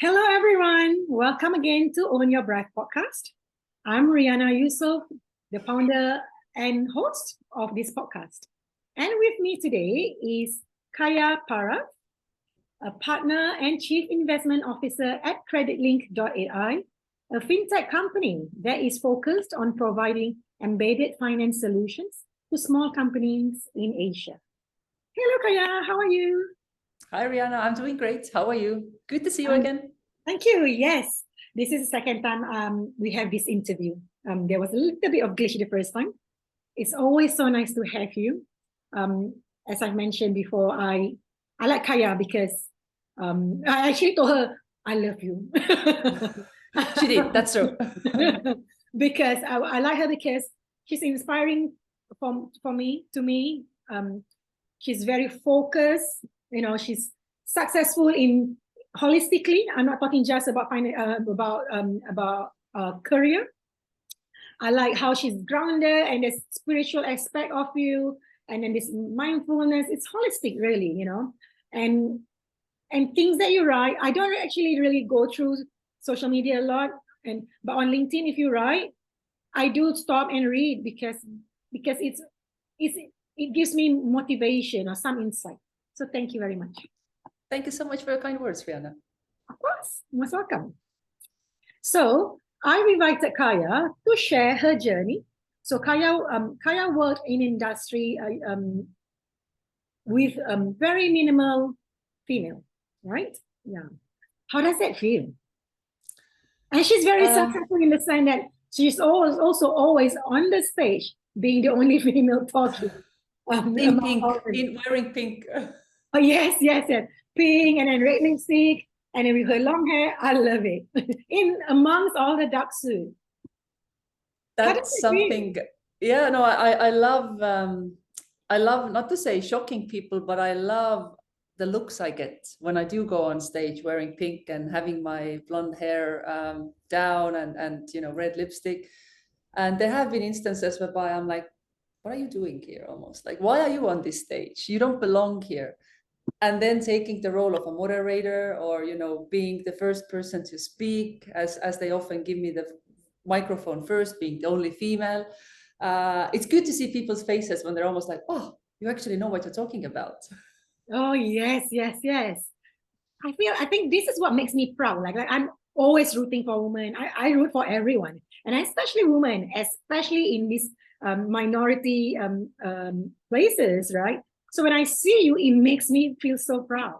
Hello, everyone. Welcome again to Own Your Breath podcast. I'm Ryana Yusuf, the founder and host of this podcast. And with me today is Kaya Para, a partner and chief investment officer at CreditLink.ai, a fintech company that is focused on providing embedded finance solutions to small companies in Asia. Hello, Kaya. How are you? Hi, Ryana. I'm doing great. How are you? Good to see you again. Thank you. Yes, this is the second time we have this interview. There was a little bit of glitch the first time. It's always so nice to have you. As I mentioned before, I like Kaya because I actually told her I love you. She did. That's true. Because I like her because she's inspiring for me. To me, she's very focused. You know, she's successful in holistically. I'm not talking just about career. I like how she's grounded and the spiritual aspect of you, and then this mindfulness. It's holistic, really, you know, and things that you write. I don't actually really go through social media a lot, but on LinkedIn, if you write, I do stop and read because it gives me motivation or some insight. So thank you very much. Thank you so much for your kind words, Ryana. Of course, most welcome. So I invited Kaya to share her journey. So Kaya worked in industry with very minimal female, right? Yeah. How does that feel? And she's very successful in the sense that she's also always on the stage, being the only female talking. In pink, wearing pink. Oh, yes. Pink and then red lipstick and then with her long hair. I love it. In amongst all the dark suit. That's something. Yeah, no, I love not to say shocking people, but I love the looks I get when I do go on stage wearing pink and having my blonde hair down and red lipstick. And there have been instances whereby I'm like, what are you doing here? Almost like, why are you on this stage? You don't belong here. And then taking the role of a moderator or being the first person to speak, as they often give me the microphone first, being the only female. It's good to see people's faces when they're almost like, oh, you actually know what you're talking about. Oh, yes. I think this is what makes me proud. Like I'm always rooting for women. I root for everyone, and especially women, especially in these minority places, right? So when I see you, it makes me feel so proud.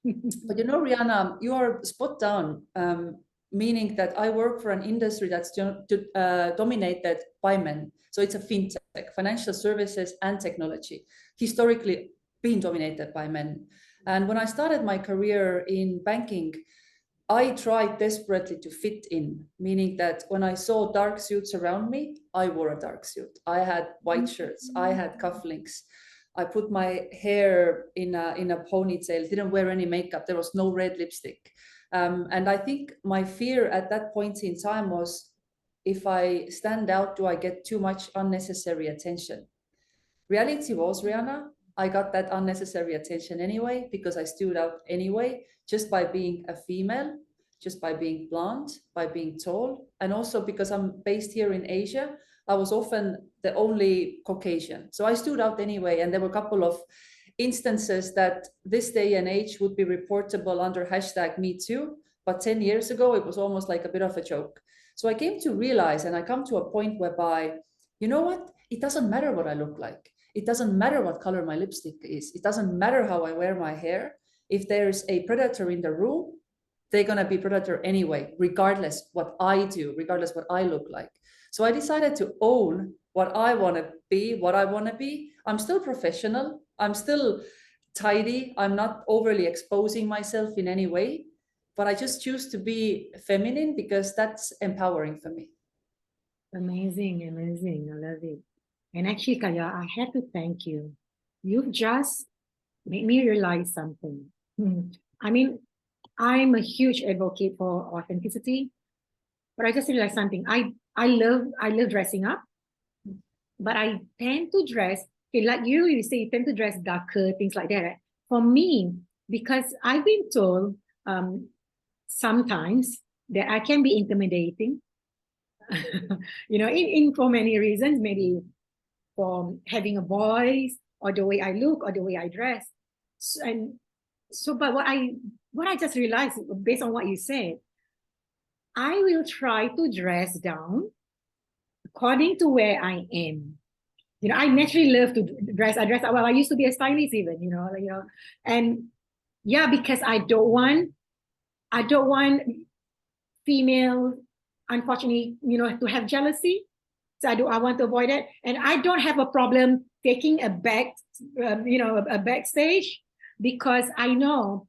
But Ryana, you are spot on, meaning that I work for an industry that's dominated by men. So it's a fintech, financial services and technology, historically been dominated by men. And when I started my career in banking, I tried desperately to fit in, meaning that when I saw dark suits around me, I wore a dark suit. I had white shirts, I had cufflinks. I put my hair in a ponytail, didn't wear any makeup. There was no red lipstick. And I think my fear at that point in time was, if I stand out, do I get too much unnecessary attention? Reality was, Ryana, I got that unnecessary attention anyway, because I stood out anyway, just by being a female, just by being blonde, by being tall. And also because I'm based here in Asia, I was often the only Caucasian. So I stood out anyway. And there were a couple of instances that this day and age would be reportable under #MeToo. But 10 years ago, it was almost like a bit of a joke. So I came to realize, and I come to a point whereby, you know what? It doesn't matter what I look like. It doesn't matter what color my lipstick is. It doesn't matter how I wear my hair. If there's a predator in the room, they're going to be predator anyway, regardless what I do, regardless what I look like. So I decided to own what I want to be, I'm still professional. I'm still tidy. I'm not overly exposing myself in any way, but I just choose to be feminine because that's empowering for me. Amazing. I love it. And actually, Kaya, I have to thank you. You've just made me realize something. I mean, I'm a huge advocate for authenticity, but I just realized something. I love dressing up, but I tend to dress, okay, like you say you tend to dress darker, things like that. Right? For me, because I've been told sometimes that I can be intimidating, in for many reasons, maybe for having a voice or the way I look or the way I dress. But what I just realized based on what you said, I will try to dress down according to where I am. I naturally love to dress. Well, I used to be a stylist even, and yeah, because I don't want female, unfortunately, to have jealousy. So I want to avoid it. And I don't have a problem taking a a backstage, because I know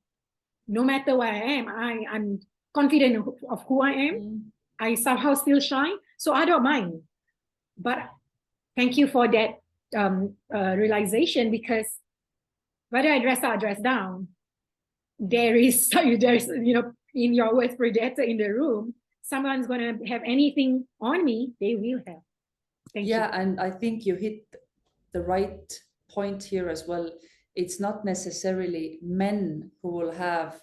no matter where I am, I'm confident of who I am. I somehow still shine. So I don't mind. But thank you for that realization, because whether I dress up or dress down, there's in your words, predator in the room. Someone's going to have anything on me, they will have. Thank you. And I think you hit the right point here as well. It's not necessarily men who will have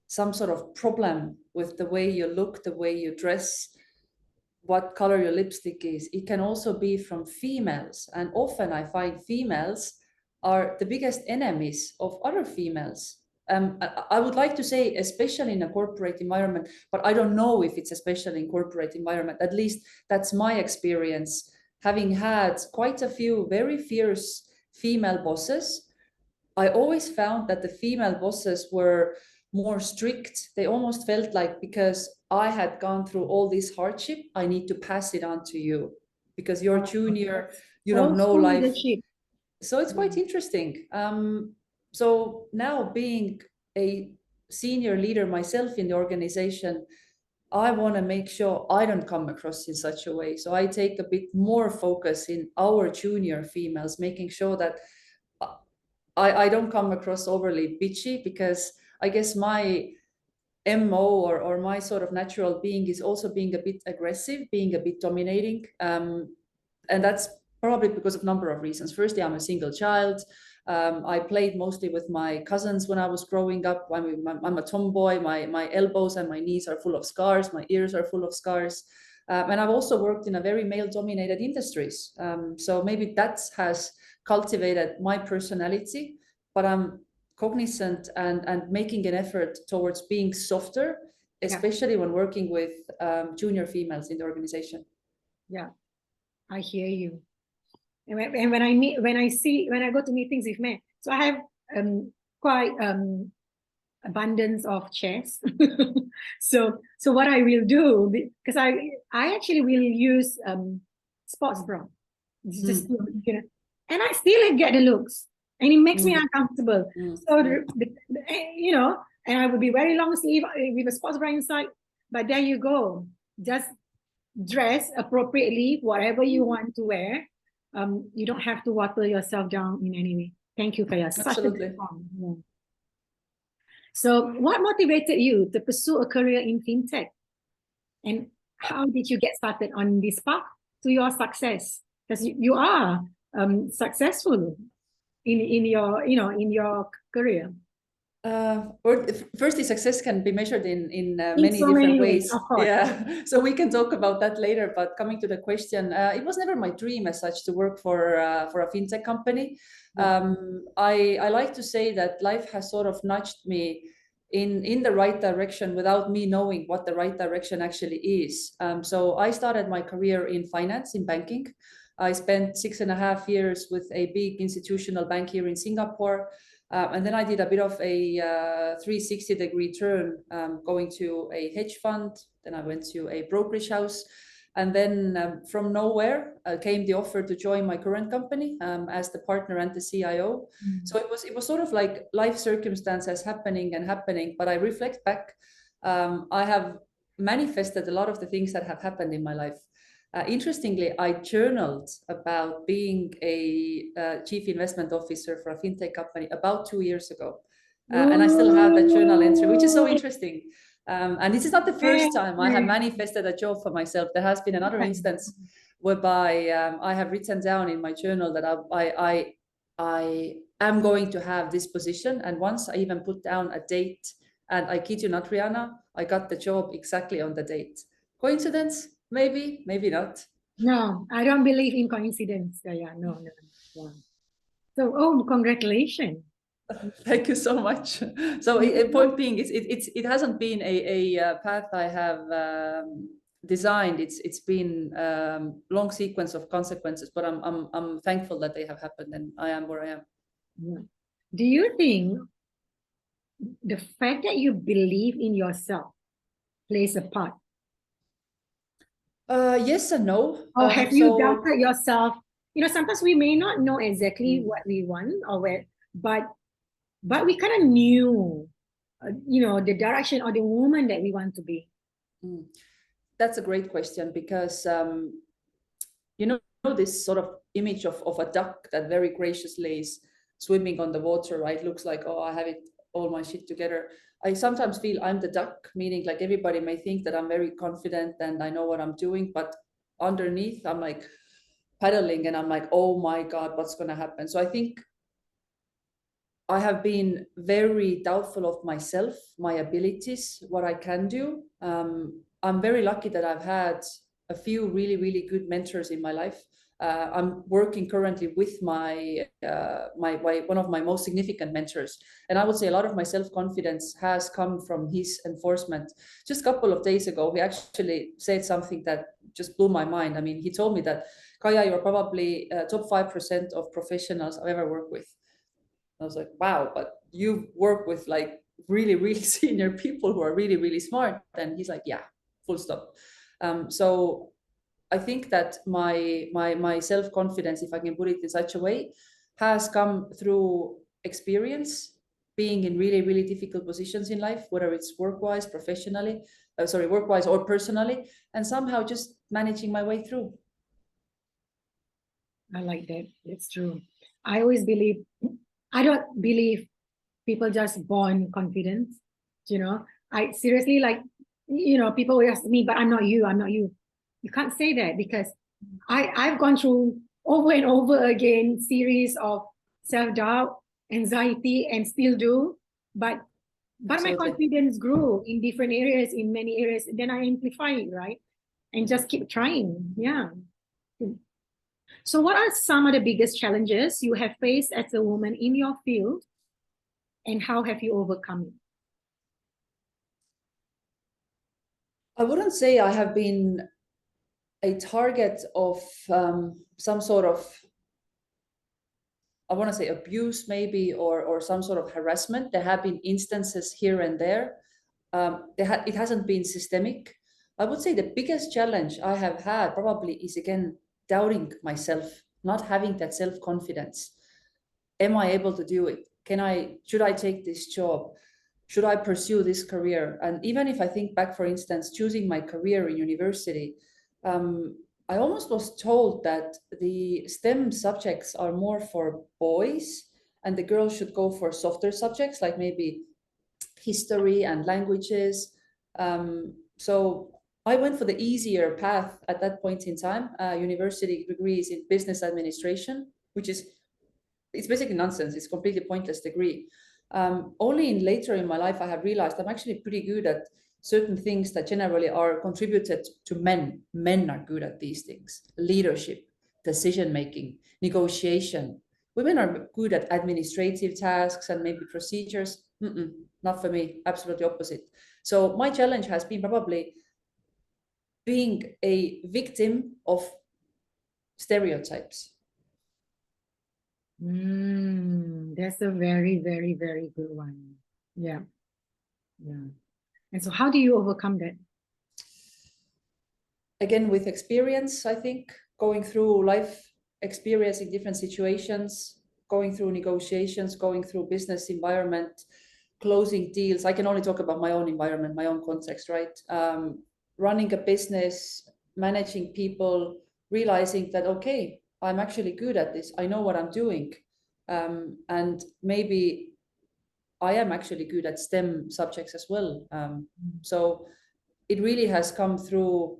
some sort of problem with the way you look, the way you dress, what color your lipstick is. It can also be from females. And often I find females are the biggest enemies of other females. I would like to say, especially in a corporate environment, but I don't know if it's especially in corporate environment. At least that's my experience, having had quite a few very fierce female bosses. I always found that the female bosses were more strict. They almost felt like, because I had gone through all this hardship, I need to pass it on to you, because you're junior, you don't know life. Leadership. So it's quite interesting. So now, being a senior leader myself in the organization, I want to make sure I don't come across in such a way. So I take a bit more focus in our junior females, making sure that I don't come across overly bitchy, because I guess my MO or my sort of natural being is also being a bit aggressive, being a bit dominating. And that's probably because of a number of reasons. Firstly, I'm a single child. I played mostly with my cousins when I was growing up. I'm a tomboy. My elbows and my knees are full of scars. My ears are full of scars. And I've also worked in a very male-dominated industries. So maybe that has cultivated my personality, but I'm cognizant and making an effort towards being softer, especially when working with junior females in the organization. Yeah, I hear you. And when I go to meetings with men, so I have quite abundance of chairs. so what I will do, because I actually will use sports bra, just and I still get the looks, and it makes me uncomfortable. So and I would be very long sleeve with a sports bra inside. But there you go, just dress appropriately, whatever you want to wear. You don't have to water yourself down in any way. Thank you, Kaya. Absolutely. So what motivated you to pursue a career in fintech? And how did you get started on this path to your success? Because you are successful in your career. Firstly, success can be measured in many different ways. Of course. Yeah, so we can talk about that later. But coming to the question, it was never my dream as such to work for a fintech company. I like to say that life has sort of nudged me in the right direction without me knowing what the right direction actually is. So I started my career in finance, in banking. I spent 6.5 years with a big institutional bank here in Singapore. And then I did a bit of a 360-degree turn, going to a hedge fund. Then I went to a brokerage house. And then from nowhere came the offer to join my current company as the partner and the CIO. So it was sort of like life circumstances happening. But I reflect back, I have manifested a lot of the things that have happened in my life. Interestingly, I journaled about being a chief investment officer for a fintech company about 2 years ago. And I still have that journal entry, which is so interesting. And this is not the first time I have manifested a job for myself. There has been another instance whereby I have written down in my journal that I am going to have this position. And once I even put down a date And I kid you not, Rihanna, I got the job exactly on the date. Coincidence? Maybe, maybe not. No, I don't believe in coincidence. Yeah, no, no. Yeah. So, oh, congratulations. Thank you so much. So, point being, it hasn't been a path I have designed. It's been long sequence of consequences, but I'm thankful that they have happened, and I am where I am. Yeah. Do you think the fact that you believe in yourself plays a part? Yes and no. Or have you doubted yourself? You know, sometimes we may not know exactly Mm. what we want or where, but we kind of knew, you know, the direction or the woman that we want to be. That's a great question because you know this sort of image of a duck that very graciously is swimming on the water, right? Looks like, oh, I have it all my shit together. I sometimes feel I'm the duck, meaning like everybody may think that I'm very confident and I know what I'm doing, but underneath I'm like paddling and I'm like, oh my God, what's going to happen? So I think I have been very doubtful of myself, my abilities, what I can do. I'm very lucky that I've had a few really, really good mentors in my life. I'm working currently with my one of my most significant mentors, and I would say a lot of my self-confidence has come from his enforcement. Just a couple of days ago, he actually said something that just blew my mind. I mean, he told me that, Kaya, you're probably top 5% of professionals I've ever worked with. I was like, wow, but you work with like really, really senior people who are really, really smart. And he's like, yeah, full stop. So I think that my self-confidence, if I can put it in such a way, has come through experience, being in really, really difficult positions in life, whether it's work-wise, professionally, work-wise or personally, and somehow just managing my way through. I like that. It's true. I always believe, I don't believe people just born confident. You know, I seriously like, you know, people will ask me, but I'm not you. I'm not you. You can't say that because I've gone through over and over again series of self-doubt, anxiety, and still do. But my confidence grew in different areas, in many areas. Then I amplify it, right? And just keep trying. Yeah. So what are some of the biggest challenges you have faced as a woman in your field, and how have you overcome it? I wouldn't say I have been a target of some sort of, I want to say abuse maybe, or some sort of harassment. There have been instances here and there. It hasn't been systemic. I would say the biggest challenge I have had probably is again doubting myself, not having that self-confidence. Am I able to do it? Should I take this job? Should I pursue this career? And even if I think back, for instance, choosing my career in university, I almost was told that the STEM subjects are more for boys and the girls should go for softer subjects like maybe history and languages. So I went for the easier path at that point in time, university degrees in business administration, which is, it's basically nonsense. It's completely pointless degree. Only in later in my life, I have realized I'm actually pretty good at certain things that generally are contributed to men. Men are good at these things: leadership, decision making, negotiation. Women are good at administrative tasks and maybe procedures. Not for me, absolutely opposite. So my challenge has been probably being a victim of stereotypes. That's a very, very, very good one. Yeah. Yeah. And so how do you overcome that? Again, with experience, I think, going through life experience in different situations, going through negotiations, going through business environment, closing deals. I can only talk about my own environment, my own context, right? Running a business, managing people, realizing that, okay, I'm actually good at this. I know what I'm doing. And maybe I am actually good at STEM subjects as well. So it really has come through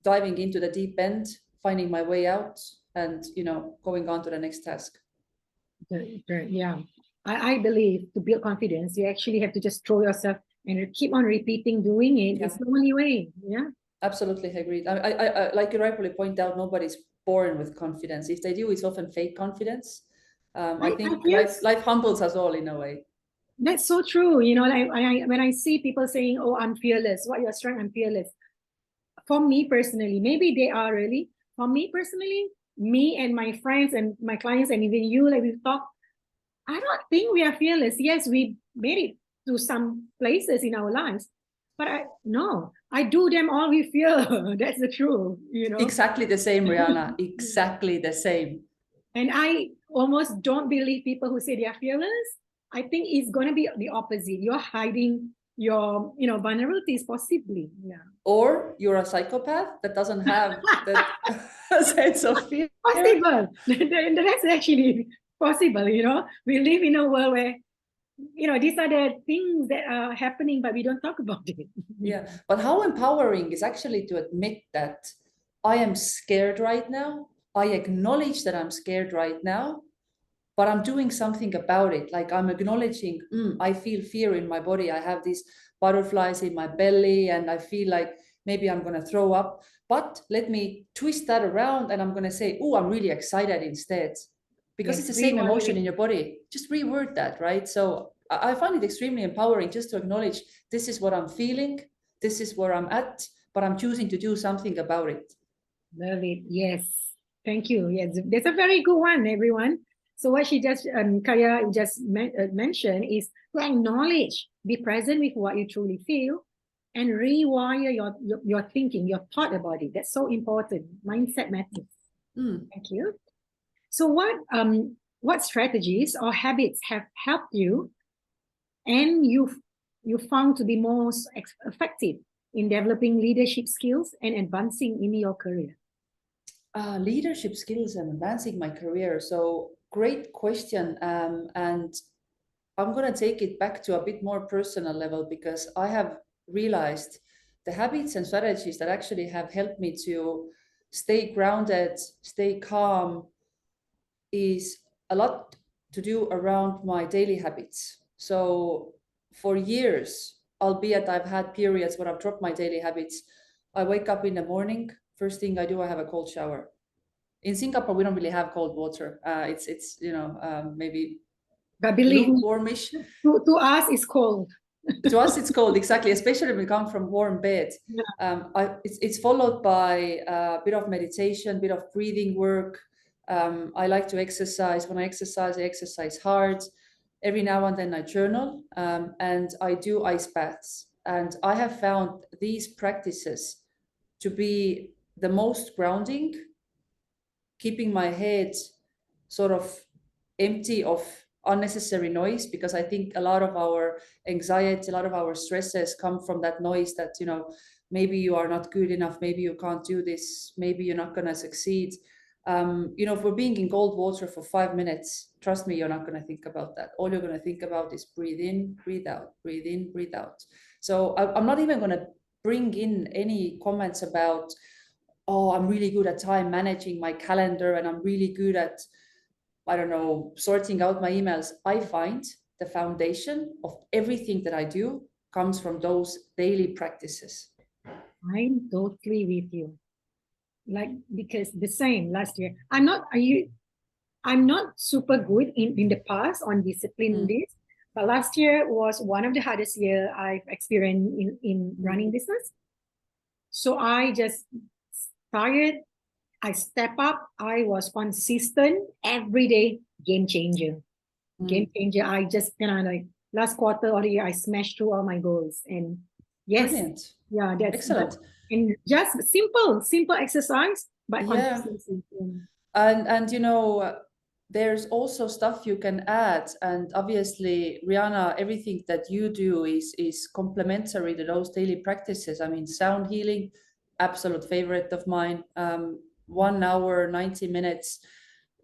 diving into the deep end, finding my way out, and going on to the next task. Yeah. I believe to build confidence, you actually have to just throw yourself and keep on repeating doing it. Yeah. It's the only way. Yeah. Absolutely agreed. I like you rightfully point out, nobody's born with confidence. If they do, it's often fake confidence. I think feel life humbles us all in a way. that's so true. You know, like when I see people saying, "Oh, I'm fearless," what your strength? I'm fearless. For me personally, maybe they are really. For me personally, me and my friends and my clients and even you, like we've talked, I don't think we are fearless. Yes, we made it to some places in our lives, but I do them all with fear. That's the truth, you know. Exactly the same, Ryana. Exactly the same. And I almost don't believe people who say they are fearless. I think it's going to be the opposite. You're hiding your, vulnerabilities, possibly. Yeah. Or you're a psychopath that doesn't have that sense of fear. Possible. That's actually possible. We live in a world where these are the things that are happening, but we don't talk about it. Yeah, but how empowering is actually to admit that I am scared right now. I acknowledge that I'm scared right now, but I'm doing something about it. Like I'm acknowledging, I feel fear in my body. I have these butterflies in my belly and I feel like maybe I'm going to throw up. But let me twist that around and I'm going to say, oh, I'm really excited instead. Because Yes, it's the same emotion it. in your body. Just reword that, right? So I find it extremely empowering just to acknowledge this is what I'm feeling, this is where I'm at, but I'm choosing to do something about it. Love it. Yes. Thank you. Yes, that's a very good one, everyone. So what she just Kaya just mentioned is to acknowledge, be present with what you truly feel, and rewire your thinking, your thought about it. That's so important. Mindset matters. Thank you. So what strategies or habits have helped you, and you found to be most effective in developing leadership skills and advancing in your career? Leadership skills and advancing my career. So great question. And I'm going to take it back to a bit more personal level because I have realized the habits and strategies that actually have helped me to stay grounded, stay calm is a lot to do around my daily habits. So for years, albeit I've had periods where I've dropped my daily habits, I wake up in the morning. First thing I do, I have a cold shower. In Singapore, we don't really have cold water. It's maybe But believe me, lukewarmish. to us, it's cold. To us, it's cold, exactly, especially when we come from warm bed. Yeah. It's followed by a bit of meditation, bit of breathing work. I like to exercise. When I exercise hard. Every now and then I journal and I do ice baths. And I have found these practices to be the most grounding, keeping my head sort of empty of unnecessary noise, because I think a lot of our anxiety, a lot of our stresses come from that noise that, maybe you are not good enough, maybe you can't do this, maybe you're not going to succeed. If we're being in cold water for 5 minutes, trust me, you're not going to think about that. All you're going to think about is breathe in, breathe out, breathe in, breathe out. So I'm not even going to bring in any comments about, oh, I'm really good at time managing my calendar and I'm really good at, I don't know, sorting out my emails. I find the foundation of everything that I do comes from those daily practices. I'm totally with you. Like, because the same last year, I'm not super good in the past on discipline this, but last year was one of the hardest year I've experienced in running business. So I just started, I step up, I was consistent every day, game changer. Game changer. I just like last quarter of the year, I smashed through all my goals. And yes, brilliant. Yeah, that's excellent. And just simple exercise, but consistency. And there's also stuff you can add, and obviously, Ryana, everything that you do is complementary to those daily practices. I mean, sound healing, absolute favorite of mine. 1 hour, 90 minutes,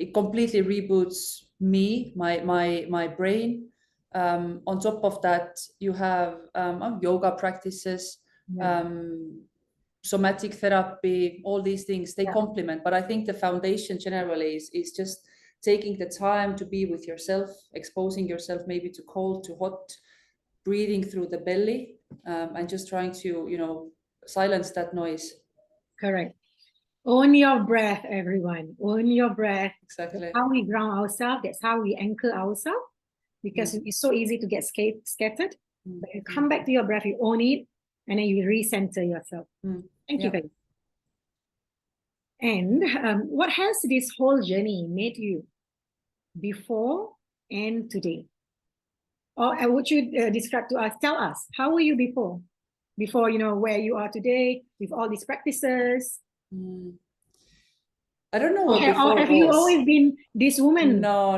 it completely reboots me, my brain. On top of that, you have yoga practices, somatic therapy, all these things, they complement. But I think the foundation generally is just taking the time to be with yourself, exposing yourself maybe to cold, to hot, breathing through the belly, and just trying to, silence that noise. Correct. Own your breath, everyone. Own your breath. Exactly. That's how we ground ourselves. That's how we anchor ourselves. Because it's so easy to get scattered. But you come back to your breath, you own it, and then you recenter yourself. Thank you, guys. And what has this whole journey made you before and today? Or would you describe to us, tell us, how were you before? Before, where you are today with all these practices? I don't know what before or have you always been this woman? No.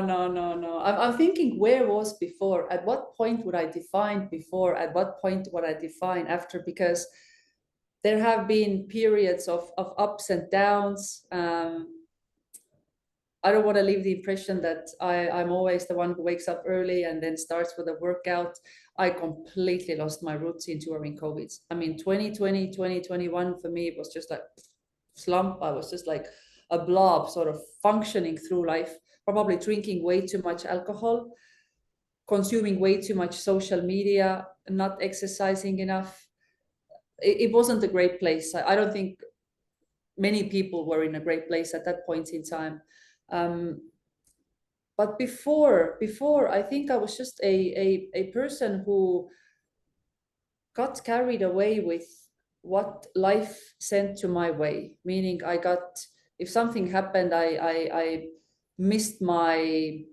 I'm thinking, where was before? At what point would I define before? At what point would I define after? Because there have been periods of ups and downs. I don't want to leave the impression that I'm always the one who wakes up early and then starts with a workout. I completely lost my routine during COVID. I mean, 2020, 2021, for me, it was just like slump. I was just like a blob sort of functioning through life, probably drinking way too much alcohol, consuming way too much social media, not exercising enough. It wasn't a great place. I don't think many people were in a great place at that point in time. But before, I think I was just a person who got carried away with what life sent to my way. Meaning, if something happened, I missed my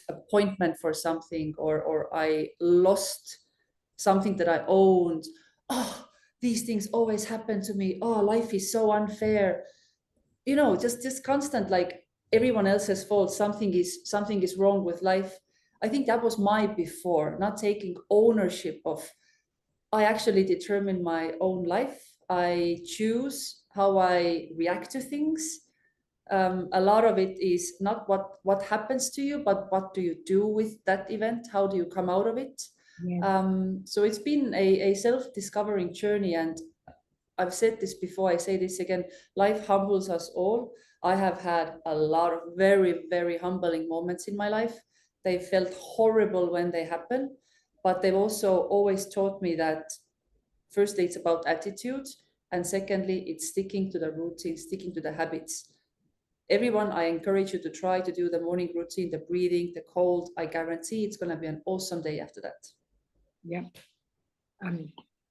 appointment for something, or I lost something that I owned. Oh, these things always happen to me. Oh, life is so unfair. Just constant, like everyone else's fault. Something is wrong with life. I think that was my before, not taking ownership of. I actually determine my own life. I choose how I react to things. A lot of it is not what happens to you, but what do you do with that event? How do you come out of it? So it's been a self-discovering journey, and I've said this before, I say this again, life humbles us all. I have had a lot of very, very humbling moments in my life. They felt horrible when they happen, but they've also always taught me that firstly, it's about attitude, and secondly, it's sticking to the routine, sticking to the habits. Everyone, I encourage you to try to do the morning routine, the breathing, the cold. I guarantee it's going to be an awesome day after that. Yeah.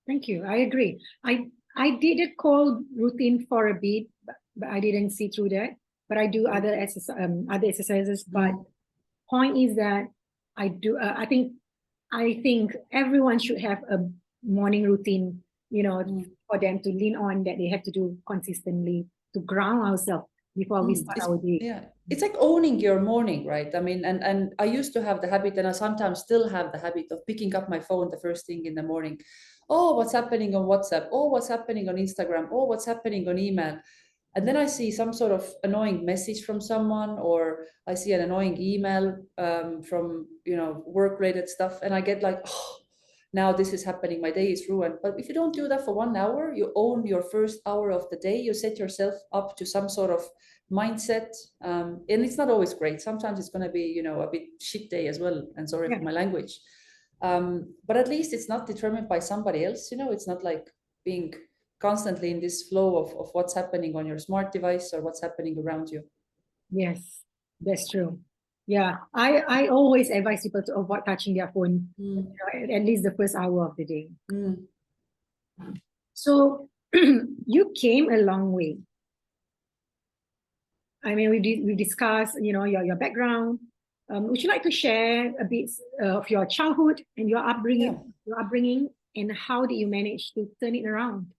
Thank you. I agree. I did a cold routine for a bit, but I didn't see through that. But I do other exercises. But point is that I do. I think everyone should have a morning routine. For them to lean on, that they have to do consistently to ground ourselves before we start our day. Yeah, it's like owning your morning, right? I mean, and I used to have the habit, and I sometimes still have the habit of picking up my phone the first thing in the morning. Oh, what's happening on WhatsApp? Oh, what's happening on Instagram? Oh, what's happening on email? And then I see some sort of annoying message from someone, or I see an annoying email from work-related stuff, and I get like, oh, now this is happening, my day is ruined. But if you don't do that for 1 hour, you own your first hour of the day, you set yourself up to some sort of mindset, and it's not always great. Sometimes it's going to be a bit shit day as well, and sorry for my language, but at least it's not determined by somebody else. It's not like being constantly in this flow of what's happening on your smart device or what's happening around you. Yes, that's true. Yeah, I always advise people to avoid touching their phone at least the first hour of the day. So you came a long way. I mean, we discussed, your background. Would you like to share a bit of your childhood and your upbringing, and how did you manage to turn it around?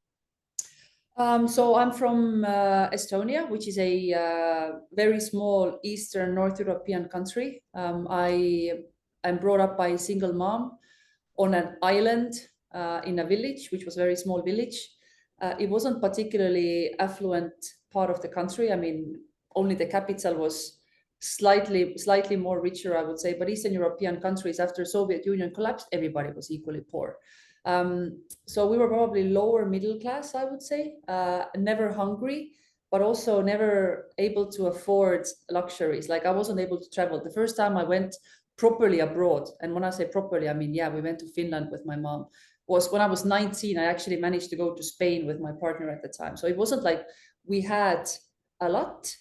So I'm from Estonia, which is a very small Eastern North European country. I'm brought up by a single mom on an island in a village, which was a very small village. It wasn't particularly affluent part of the country. I mean, only the capital was slightly more richer, I would say. But Eastern European countries, after Soviet Union collapsed, everybody was equally poor. So we were probably lower middle class, I would say, never hungry, but also never able to afford luxuries. Like I wasn't able to travel. The first time I went properly abroad, and when I say properly, I mean, yeah, we went to Finland with my mom, was when I was 19. I actually managed to go to Spain with my partner at the time. So it wasn't like we had a lot,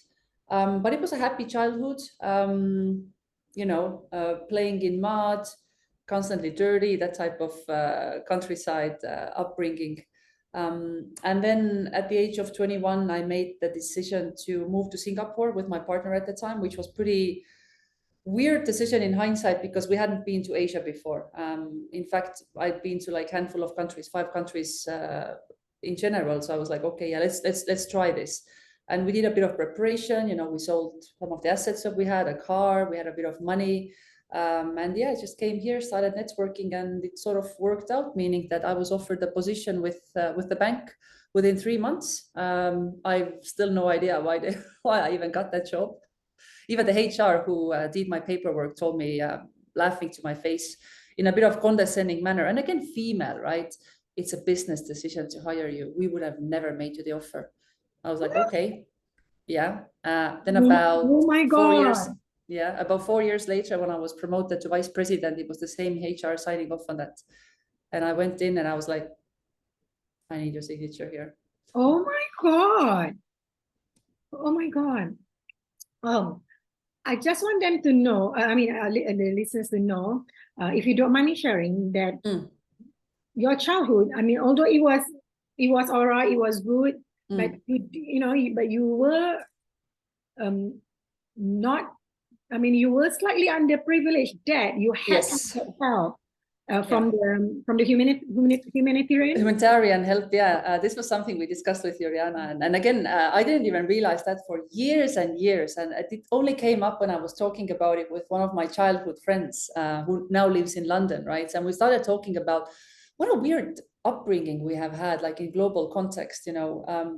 but it was a happy childhood. Playing in mud, constantly dirty, that type of countryside upbringing. And then at the age of 21, I made the decision to move to Singapore with my partner at the time, which was pretty weird decision in hindsight because we hadn't been to Asia before. In fact, I'd been to like handful of countries, 5 countries in general. So I was like, okay, yeah, let's try this. And we did a bit of preparation. We sold some of the assets that we had, a car, we had a bit of money. And yeah, I just came here, started networking, and it sort of worked out, meaning that I was offered a position with the bank within 3 months. I've still no idea why I even got that job. Even the HR who did my paperwork told me, laughing to my face in a bit of condescending manner, and again, female, right? It's a business decision to hire you. We would have never made you the offer. I was like, okay, yeah. Then about Oh my 4 years, God. yeah, about 4 years later, when I was promoted to vice president, it was the same HR signing off on that. And I went in and I was like, I need your signature here. Oh my God. Oh my God. Oh, I just want them to know, the listeners to know, if you don't mind me sharing that your childhood, although it was all right, it was good, but you were not, you were slightly underprivileged, that you had Yes. to get help from the humanitarian help. Yeah, this was something we discussed with Ryana, and again, I didn't even realize that for years and years, and it only came up when I was talking about it with one of my childhood friends who now lives in London, right? And we started talking about what a weird upbringing we have had, like in global context.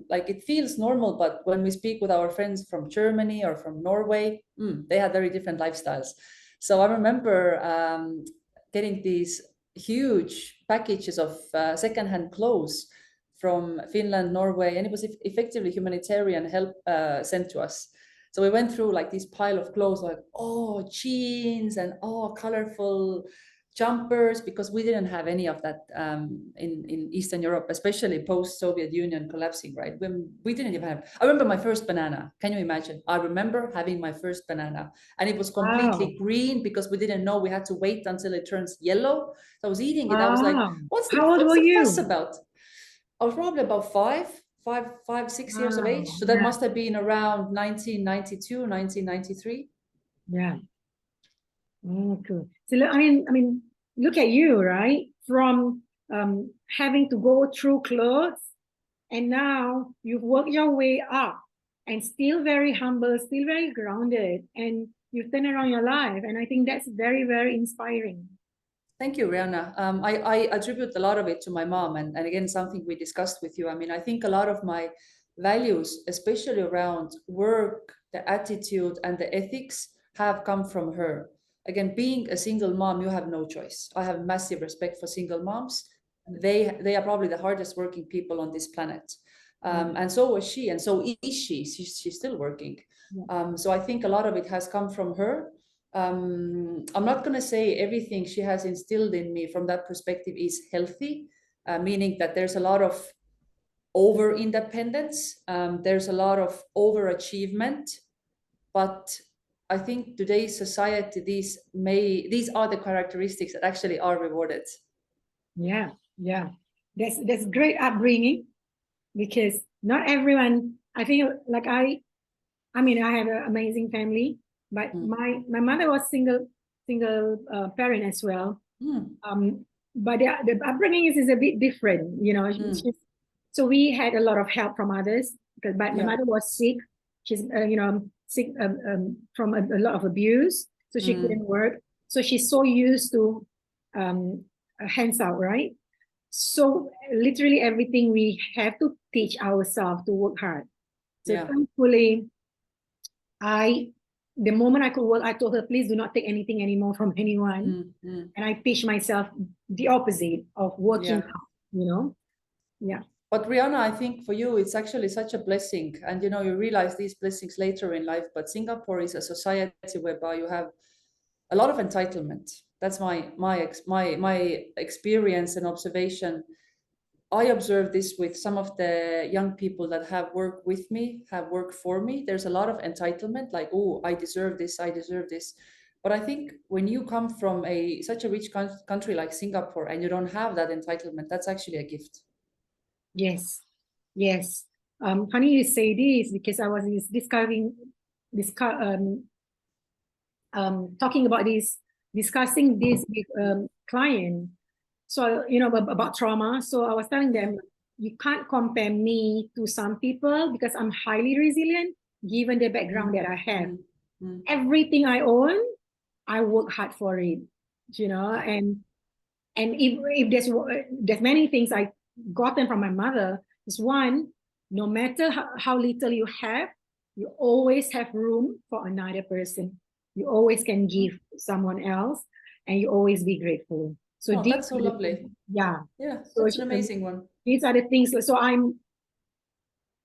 Like it feels normal, but when we speak with our friends from Germany or from Norway, they had very different lifestyles. So I remember getting these huge packages of secondhand clothes from Finland, Norway, and it was effectively humanitarian help sent to us. So we went through like this pile of clothes, like, oh, jeans and colorful jumpers, because we didn't have any of that in Eastern Europe, especially post-Soviet Union collapsing, right? When we didn't even have, I remember my first banana. Can you imagine? I remember having my first banana, and it was completely green because we didn't know we had to wait until it turns yellow. So I was eating it. I was like, what's the fuss about? I was probably about 6 years of age. So that must have been around 1992, 1993. Yeah. Oh, cool. So look at you, right? From having to go through clothes, and now you've worked your way up, and still very humble, still very grounded, and you've turned around your life. And I think that's very, very inspiring. Thank you, Ryana. I attribute a lot of it to my mom, and again, something we discussed with you. I think a lot of my values, especially around work, the attitude, and the ethics, have come from her. Again, being a single mom, you have no choice. I have massive respect for single moms. They are probably the hardest working people on this planet. And so was she, and so is she. She's still working. So I think a lot of it has come from her. I'm not going to say everything she has instilled in me from that perspective is healthy, meaning that there's a lot of over independence, there's a lot of overachievement, but I think today's society, these are the characteristics that actually are rewarded. Yeah, that's great upbringing, because not everyone, I think, like I have an amazing family, but my mother was single parent as well. But the upbringing is a bit different, so we had a lot of help from others, because my mother was sick. She's sick from a lot of abuse, so she couldn't work. So she's so used to hands out, right? So literally everything we have to teach ourselves to work hard. So thankfully, the moment I could work, I told her, please do not take anything anymore from anyone. And I teach myself the opposite of working hard, Yeah. But Rihanna, I think for you, it's actually such a blessing. And, you know, you realize these blessings later in life. But Singapore is a society whereby you have a lot of entitlement. That's my experience and observation. I observe this with some of the young people that have worked with me, have worked for me. There's a lot of entitlement, like, oh, I deserve this, I deserve this. But I think when you come from such a rich country like Singapore and you don't have that entitlement, that's actually a gift. Yes, yes. Funny you say this because I was talking about this, discussing this with client. So about trauma. So I was telling them, you can't compare me to some people because I'm highly resilient given the background that I have. Everything I own, I work hard for it. And if there's many things I gotten from my mother, is one, no matter how little you have, you always have room for another person. You always can give someone else, and you always be grateful. So that's so lovely. Yeah. So that's an amazing one. These are the things. So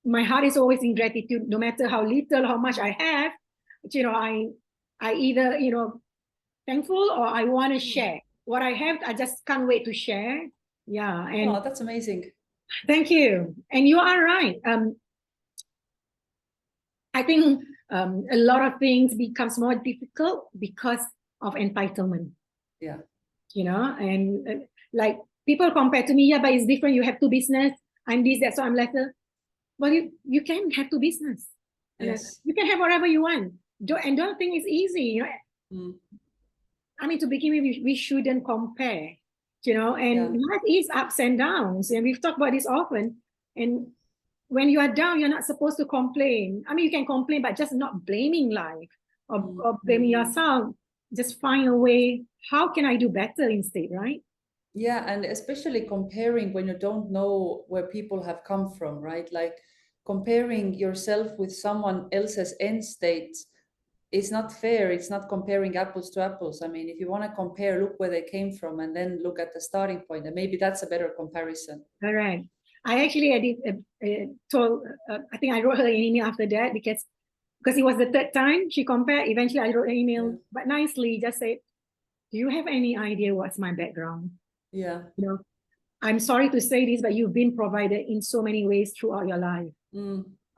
my heart is always in gratitude, no matter how little, how much I have. I either thankful or I want to share what I have. I just can't wait to share. Yeah. And that's amazing. Thank you. And you are right. I think a lot of things becomes more difficult because of entitlement. Yeah. And like people compare to me, yeah, but it's different. You have two business. I'm this, that, so I'm lesser. But you can have two business. Yes. You can have whatever you want. Don't think it's easy. I mean, to begin with, we shouldn't compare. And life is ups and downs, and we've talked about this often. And when you are down, you're not supposed to complain. I mean, you can complain, but just not blaming life or blaming yourself. Just find a way. How can I do better instead, right? Yeah, and especially comparing when you don't know where people have come from, right? Like comparing yourself with someone else's end state is not fair. It's not comparing apples to apples. I mean, if you want to compare, look where they came from and then look at the starting point, and maybe that's a better comparison. Correct. I actually told, I think I wrote her an email after that because it was the third time she compared. Eventually I wrote an email, but nicely just said, do you have any idea what's my background? Yeah. I'm sorry to say this, but you've been provided in so many ways throughout your life.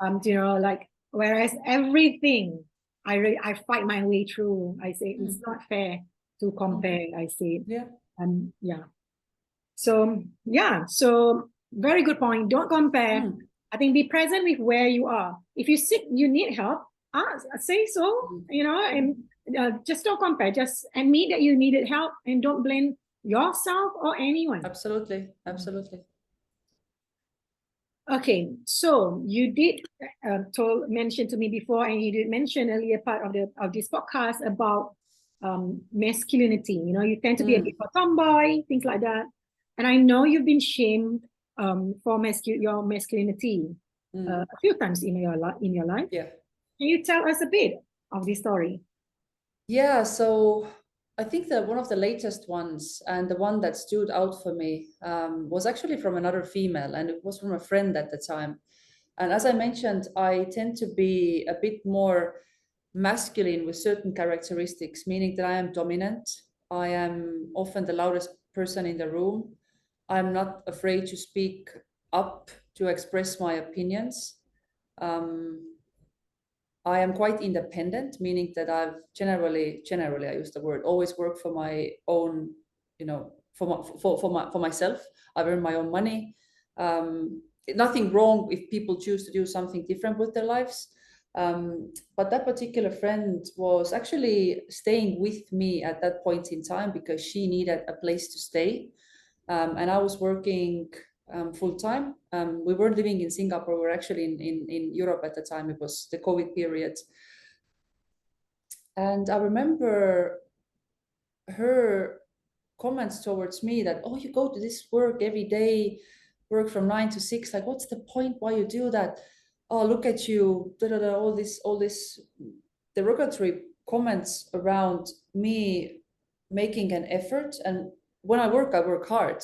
Like, whereas everything I fight my way through. I say it's not fair to compare. I say, yeah. So very good point. Don't compare. I think be present with where you are. If you need help, say so. And just don't compare. Just admit that you needed help, and don't blame yourself or anyone. Absolutely. Okay, so you did mention to me before, and you did mention earlier part of this podcast about masculinity. You tend to be a bit of a tomboy, things like that. And I know you've been shamed for your masculinity a few times in your life. Yeah. Can you tell us a bit of this story? Yeah, so I think that one of the latest ones, and the one that stood out for me, was actually from another female, and it was from a friend at the time. And as I mentioned, I tend to be a bit more masculine with certain characteristics, meaning that I am dominant. I am often the loudest person in the room. I'm not afraid to speak up, to express my opinions. I am quite independent, meaning that I've generally I use the word, always work for my own, for myself. I've earned my own money. Nothing wrong if people choose to do something different with their lives. But that particular friend was actually staying with me at that point in time because she needed a place to stay. And I was working full time. We weren't living in Singapore. We were actually in Europe at the time. It was the COVID period. And I remember her comments towards me that, oh, you go to this work every day, work from 9 to 6. Like, what's the point why you do that? Oh, look at you, all this derogatory comments around me making an effort. And when I work hard.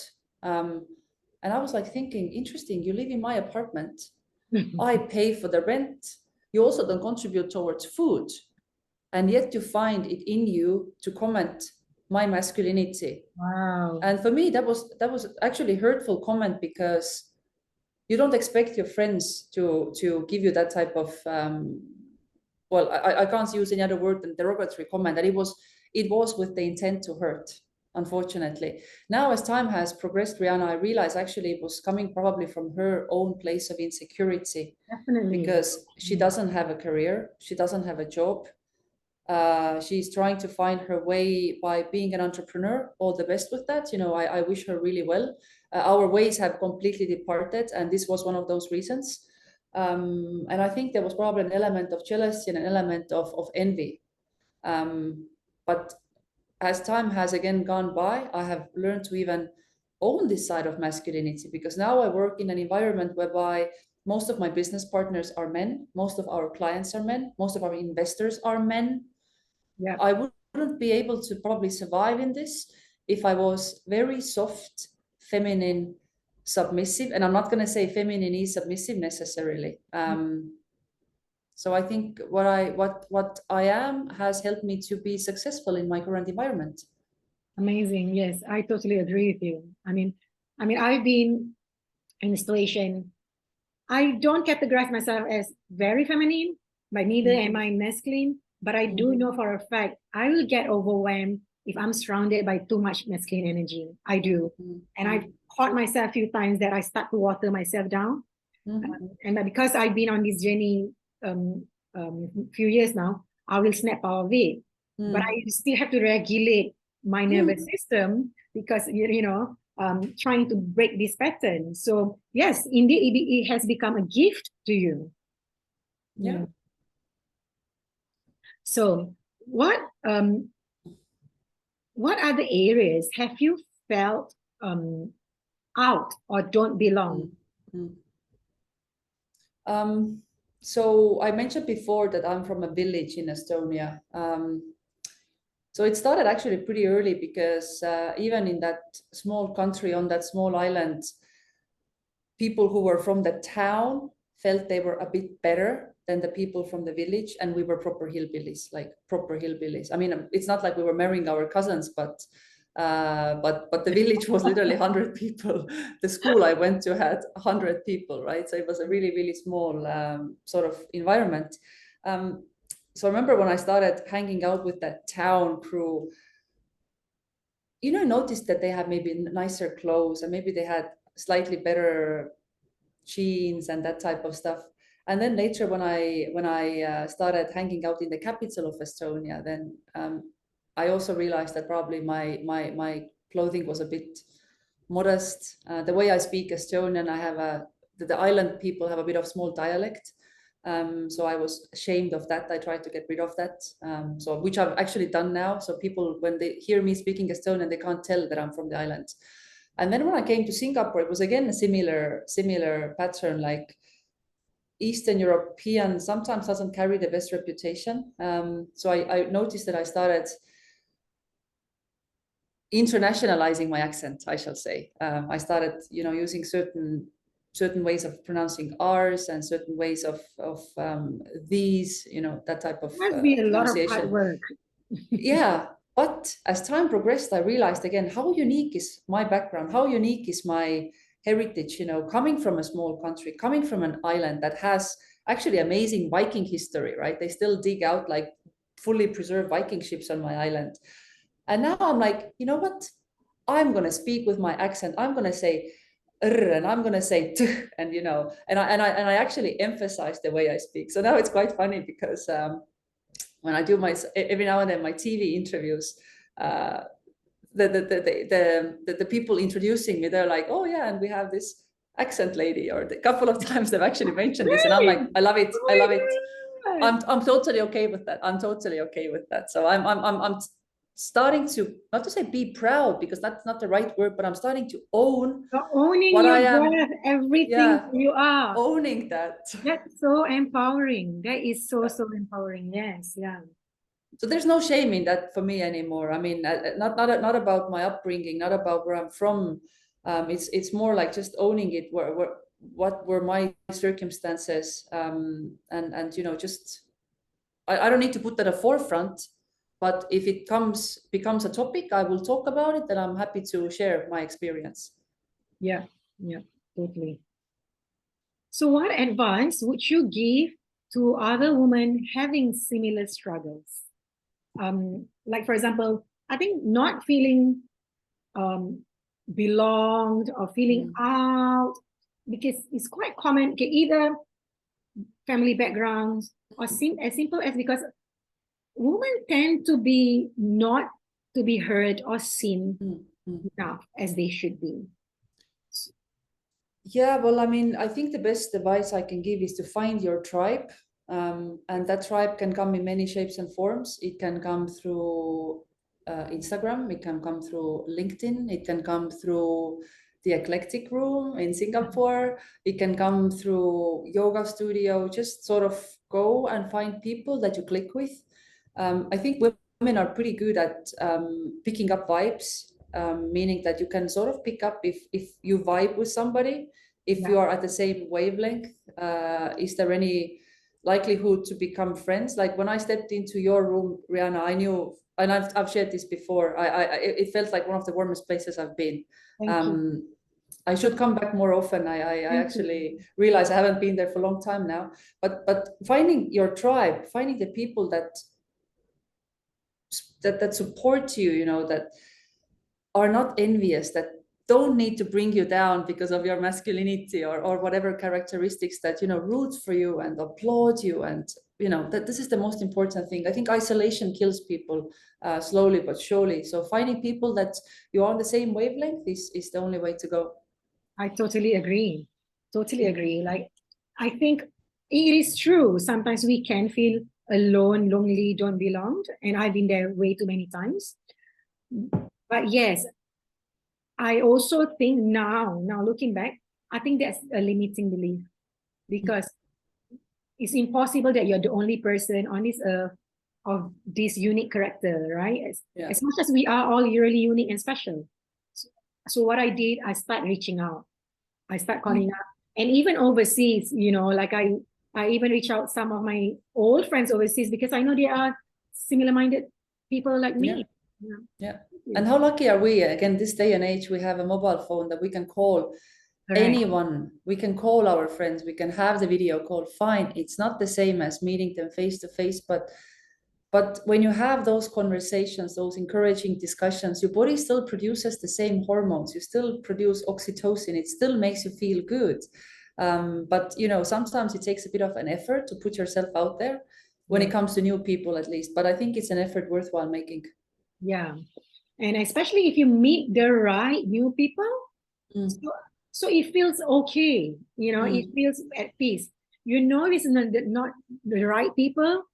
And I was like thinking, interesting, you live in my apartment. I pay for the rent. You also don't contribute towards food. And yet you find it in you to comment my masculinity. Wow. And for me, that was actually hurtful comment, because you don't expect your friends to give you that type of well, I can't use any other word than derogatory comment, that it was with the intent to hurt, unfortunately. Now, as time has progressed, Ryana, I realize actually it was coming probably from her own place of insecurity. Definitely. Because she doesn't have a career, she doesn't have a job. She's trying to find her way by being an entrepreneur. All the best with that. I wish her really well. Our ways have completely departed, and this was one of those reasons. And I think there was probably an element of jealousy and an element of envy. But as time has again gone by, I have learned to even own this side of masculinity, because now I work in an environment whereby most of my business partners are men, most of our clients are men, most of our investors are men. Yeah. I wouldn't be able to probably survive in this if I was very soft, feminine, submissive. And I'm not going to say feminine is submissive necessarily. So I think what I am has helped me to be successful in my current environment. Amazing. Yes, I totally agree with you. I mean, I've been in a situation. I don't categorize myself as very feminine, but neither am I masculine. But I do know for a fact I will get overwhelmed if I'm surrounded by too much masculine energy. I do. And I've caught myself a few times that I start to water myself down. And because I've been on this journey few years now, I will snap out of it. But I still have to regulate my nervous system, because trying to break this pattern. So yes, indeed, it has become a gift to you. Yeah. So what other areas have you felt out or don't belong? So I mentioned before that I'm from a village in Estonia. So it started actually pretty early, because even in that small country, on that small island, people who were from the town felt they were a bit better than the people from the village, and we were proper hillbillies, like proper hillbillies. I mean, it's not like we were marrying our cousins, but the village was literally 100 people. The school I went to had 100 people, right? So it was a really, really small sort of environment. So I remember when I started hanging out with that town crew, noticed that they had maybe nicer clothes, and maybe they had slightly better jeans and that type of stuff. And then later, when I started hanging out in the capital of Estonia, then I also realized that probably my clothing was a bit modest. The way I speak Estonian, the island people have a bit of small dialect. So I was ashamed of that. I tried to get rid of that. So which I've actually done now. So people, when they hear me speaking Estonian, they can't tell that I'm from the island. And then when I came to Singapore, it was again a similar pattern. Like Eastern European sometimes doesn't carry the best reputation. So I noticed that I started internationalizing my accent, I shall say. I started, using certain ways of pronouncing R's and certain ways of these, that type of Must be a lot of pronunciation. hard work. Yeah, but as time progressed, I realized again how unique is my background, how unique is my heritage, coming from a small country, coming from an island that has actually amazing Viking history, right? They still dig out like fully preserved Viking ships on my island. And now I'm like, you know what? I'm going to speak with my accent. I'm going to say, and I'm going to say, and, and I actually emphasize the way I speak. So now it's quite funny, because when I do every now and then my TV interviews, the people introducing me, they're like, oh yeah, and we have this accent lady, or a couple of times they've actually mentioned this, and I'm like, I love it, I love it. I'm totally okay with that. I'm totally okay with that. So I'm starting to, not to say be proud, because that's not the right word, but I'm starting to own owning what your I am. breath, everything you are. Owning that. That's so empowering. That is so empowering. Yes, yeah. So there's no shame in that for me anymore. I mean, not about my upbringing, not about where I'm from, It's more like just owning it. What were my circumstances, and just I don't need to put that at forefront, but if it becomes a topic, I will talk about it, and I'm happy to share my experience. Yeah, totally. So what advice would you give to other women having similar struggles? Like, for example, I think not feeling belonged or feeling out, because it's quite common, okay, either family backgrounds or as simple as because women tend to be not to be heard or seen enough as they should be. Yeah, well, I mean, I think the best advice I can give is to find your tribe. And that tribe can come in many shapes and forms. It can come through Instagram, it can come through LinkedIn, it can come through the eclectic room in Singapore, it can come through yoga studio. Just sort of go and find people that you click with. I think women are pretty good at picking up vibes, meaning that you can sort of pick up if you vibe with somebody, if you are at the same wavelength. Is there any likelihood to become friends? Like when I stepped into your room, Ryana, I knew, and I've shared this before, it felt like one of the warmest places I've been. Thank you. I should come back more often. I actually realize I haven't been there for a long time now. But finding your tribe, finding the people that support you, that are not envious, that don't need to bring you down because of your masculinity or whatever characteristics, that root for you and applaud you, and that this is the most important thing. I think isolation kills people slowly but surely. So finding people that you're on the same wavelength is the only way to go. I totally agree. Totally agree. Like, I think it is true. Sometimes we can feel alone, lonely, don't belong. And I've been there way too many times. But yes, I also think now looking back, I think that's a limiting belief, because it's impossible that you're the only person on this earth of this unique character, right? As much as we are all really unique and special. So what I did, I start reaching out. I start calling up, and even overseas, like I even reach out some of my old friends overseas, because I know they are similar-minded people like me. Yeah. And how lucky are we? Again, this day and age, we have a mobile phone that we can call anyone. We can call our friends. We can have the video call. Fine, it's not the same as meeting them face to face, but when you have those conversations, those encouraging discussions, your body still produces the same hormones. You still produce oxytocin. It still makes you feel good. But sometimes it takes a bit of an effort to put yourself out there when it comes to new people, at least. But I think it's an effort worthwhile making. Yeah. And especially if you meet the right new people, so it feels okay. It feels at peace. It's not the right people.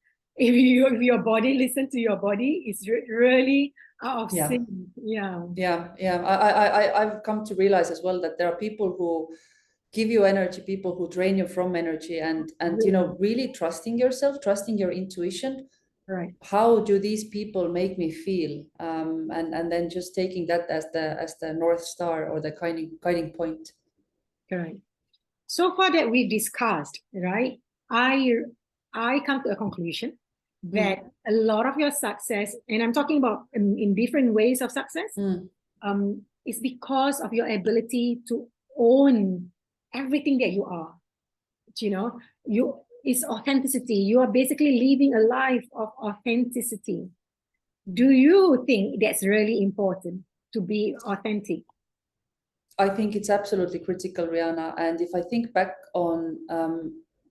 If your body listen to your body, it's really out of sync. Yeah. I've come to realize as well that there are people who give you energy, people who drain you from energy, and really trusting yourself, trusting your intuition. Right. How do these people make me feel? And then just taking that as the North Star or the guiding point. Correct. So far that we've discussed, right? I come to a conclusion that a lot of your success, and I'm talking about in different ways of success, is because of your ability to own everything that you are. It's authenticity. You are basically living a life of authenticity. Do you think that's really important, to be authentic? I think it's absolutely critical, Ryana. And if I think back on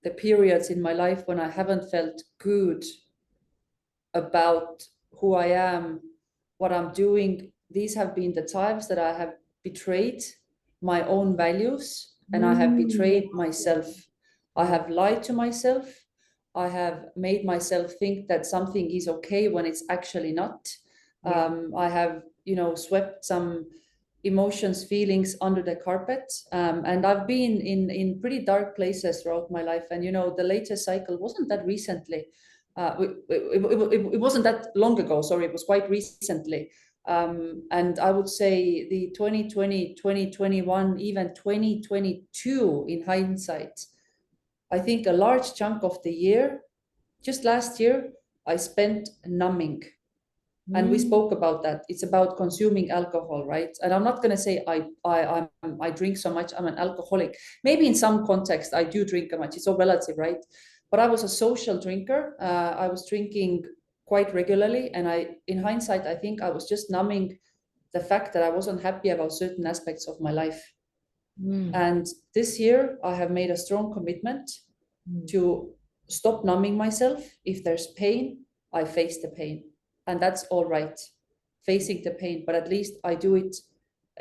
the periods in my life when I haven't felt good about who I am, what I'm doing, these have been the times that I have betrayed my own values, and I have betrayed myself. I have lied to myself. I have made myself think that something is okay when it's actually not. I have, swept some emotions, feelings under the carpet. And I've been in pretty dark places throughout my life. And, the latest cycle wasn't that recently. It wasn't that long ago, sorry, it was quite recently. And I would say the 2020, 2021, even 2022 in hindsight, I think a large chunk of the year, just last year, I spent numbing. And we spoke about that. It's about consuming alcohol, right? And I'm not going to say I drink so much, I'm an alcoholic. Maybe in some context I do drink so much. It's all relative, right? But I was a social drinker. I was drinking quite regularly, and in hindsight, I think I was just numbing the fact that I wasn't happy about certain aspects of my life. And this year, I have made a strong commitment to stop numbing myself. If there's pain, I face the pain. And that's all right, facing the pain, but at least I do it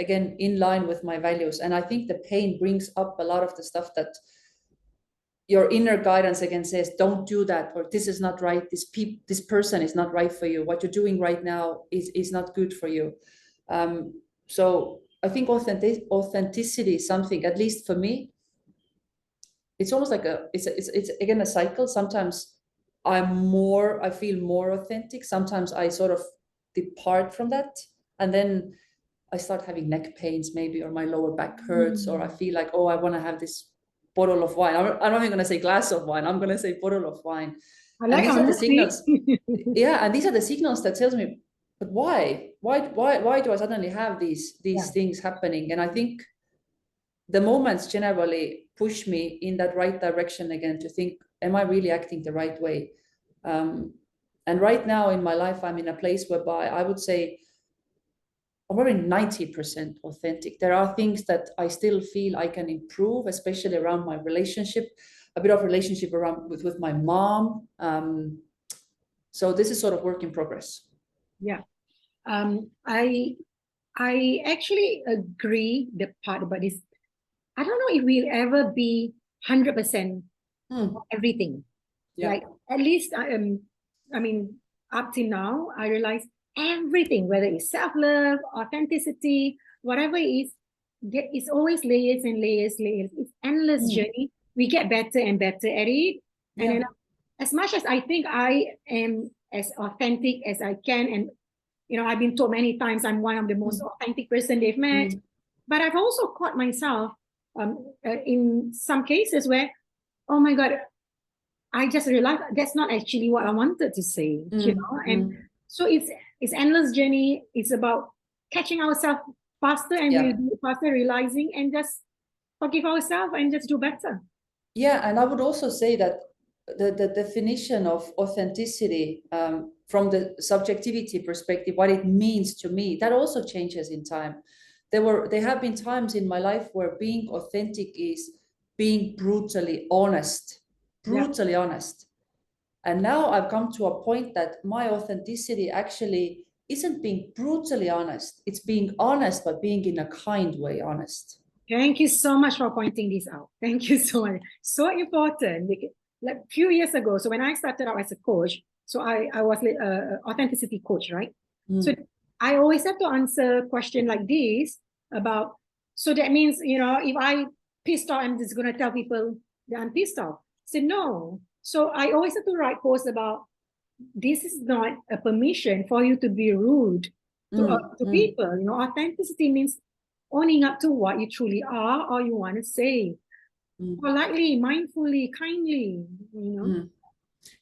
again in line with my values. And I think the pain brings up a lot of the stuff that your inner guidance again says, don't do that, or this is not right. This person is not right for you. What you're doing right now is not good for you. So I think authenticity is something, at least for me, it's almost like it's again a cycle. Sometimes I feel more authentic. Sometimes I sort of depart from that, and then I start having neck pains maybe, or my lower back hurts, or I feel like, oh, I want to have this bottle of wine. I'm not even going to say glass of wine. I'm going to say bottle of wine. I like and these are the honesty. signals. Yeah, and these are the signals that tells me, but why do I suddenly have these things happening? And I think the moments generally push me in that right direction again, to think, am I really acting the right way? And right now in my life, I'm in a place whereby I would say I'm probably 90% authentic. There are things that I still feel I can improve, especially around my relationship, a bit of relationship around with my mom. So this is sort of work in progress. Yeah. I actually agree the part about this. I don't know if we'll ever be 100% everything. Yeah. Like, at least I mean, up till now, I realize everything, whether it's self-love, authenticity, whatever it is, it's always layers and layers. It's endless journey. We get better and better at it. And then, as much as I think I am as authentic as I can, and I've been told many times I'm one of the most authentic person they've met, but I've also caught myself in some cases where, oh my God, I just realized that's not actually what I wanted to say, and so it's endless journey. It's about catching ourselves faster, and we'll do it faster, realizing, and just forgive ourselves and just do better. Yeah, and I would also say that the definition of authenticity, from the subjectivity perspective, what it means to me, that also changes in time. There have been times in my life where being authentic is being brutally honest. Honest. And now I've come to a point that my authenticity actually isn't being brutally honest. It's being honest, but being in a kind way honest. Thank you so much for pointing this out. Thank you so much. So important. Like a few years ago, so when I started out as a coach, so I was an authenticity coach, right? So I always have to answer a question like this about, so that means, if I pissed off, I'm just going to tell people that I'm pissed off. So no. So I always have to write posts about, this is not a permission for you to be rude to people. Authenticity means owning up to what you truly are or you want to say. Politely, mindfully, kindly,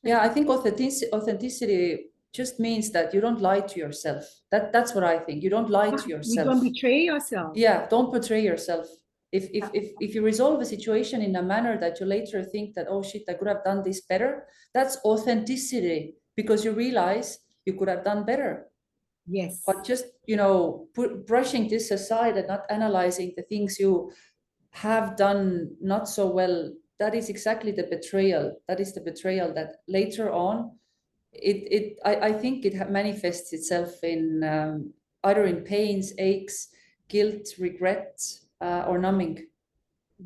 Yeah, I think authenticity just means that you don't lie to yourself. That's what I think. You don't lie to yourself. You don't betray yourself. Yeah, don't betray yourself. If you resolve a situation in a manner that you later think that, oh shit, I could have done this better, that's authenticity, because you realize you could have done better. Yes. But just, brushing this aside and not analyzing the things you have done not so well, that is exactly the betrayal. That is the betrayal that later on, I think it manifests itself in either in pains, aches, guilt, regret, or numbing.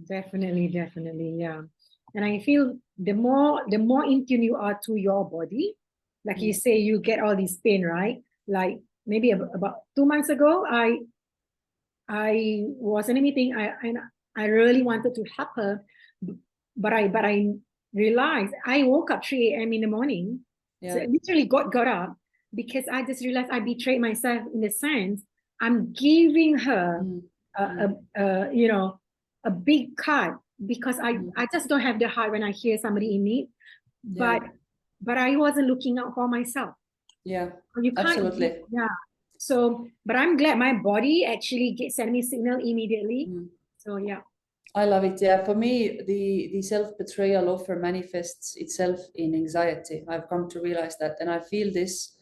Definitely, yeah. And I feel the more in tune you are to your body, like you say, you get all this pain, right? Like maybe about 2 months ago, I was in a meeting. I really wanted to help her, but I realized I woke up 3 a.m. in the morning. So I literally got up, because I just realized I betrayed myself in the sense I'm giving her you know, a big cut because I just don't have the heart when I hear somebody in need. But I wasn't looking out for myself. Yeah, you can't absolutely. Yeah. So, but I'm glad my body actually sent me signal immediately. So yeah. I love it. Yeah, for me, the self-betrayal often manifests itself in anxiety. I've come to realize that, and I feel this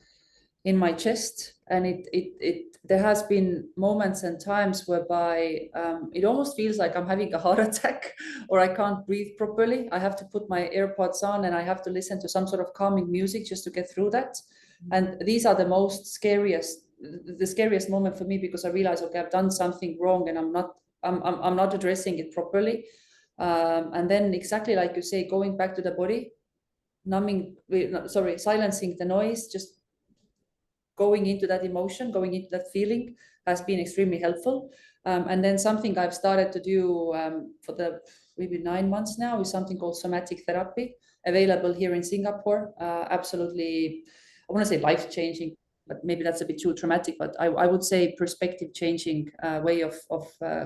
in my chest. And it there has been moments and times whereby it almost feels like I'm having a heart attack, or I can't breathe properly. I have to put my AirPods on and I have to listen to some sort of calming music just to get through that. And these are the scariest moment for me, because I realize, okay, I've done something wrong and I'm not addressing it properly. And then exactly like you say, going back to the body, silencing the noise, just going into that emotion, going into that feeling has been extremely helpful. And then something I've started to do for the maybe 9 months now is something called somatic therapy, available here in Singapore. Absolutely, I want to say life-changing, but maybe that's a bit too traumatic, but I would say perspective-changing way of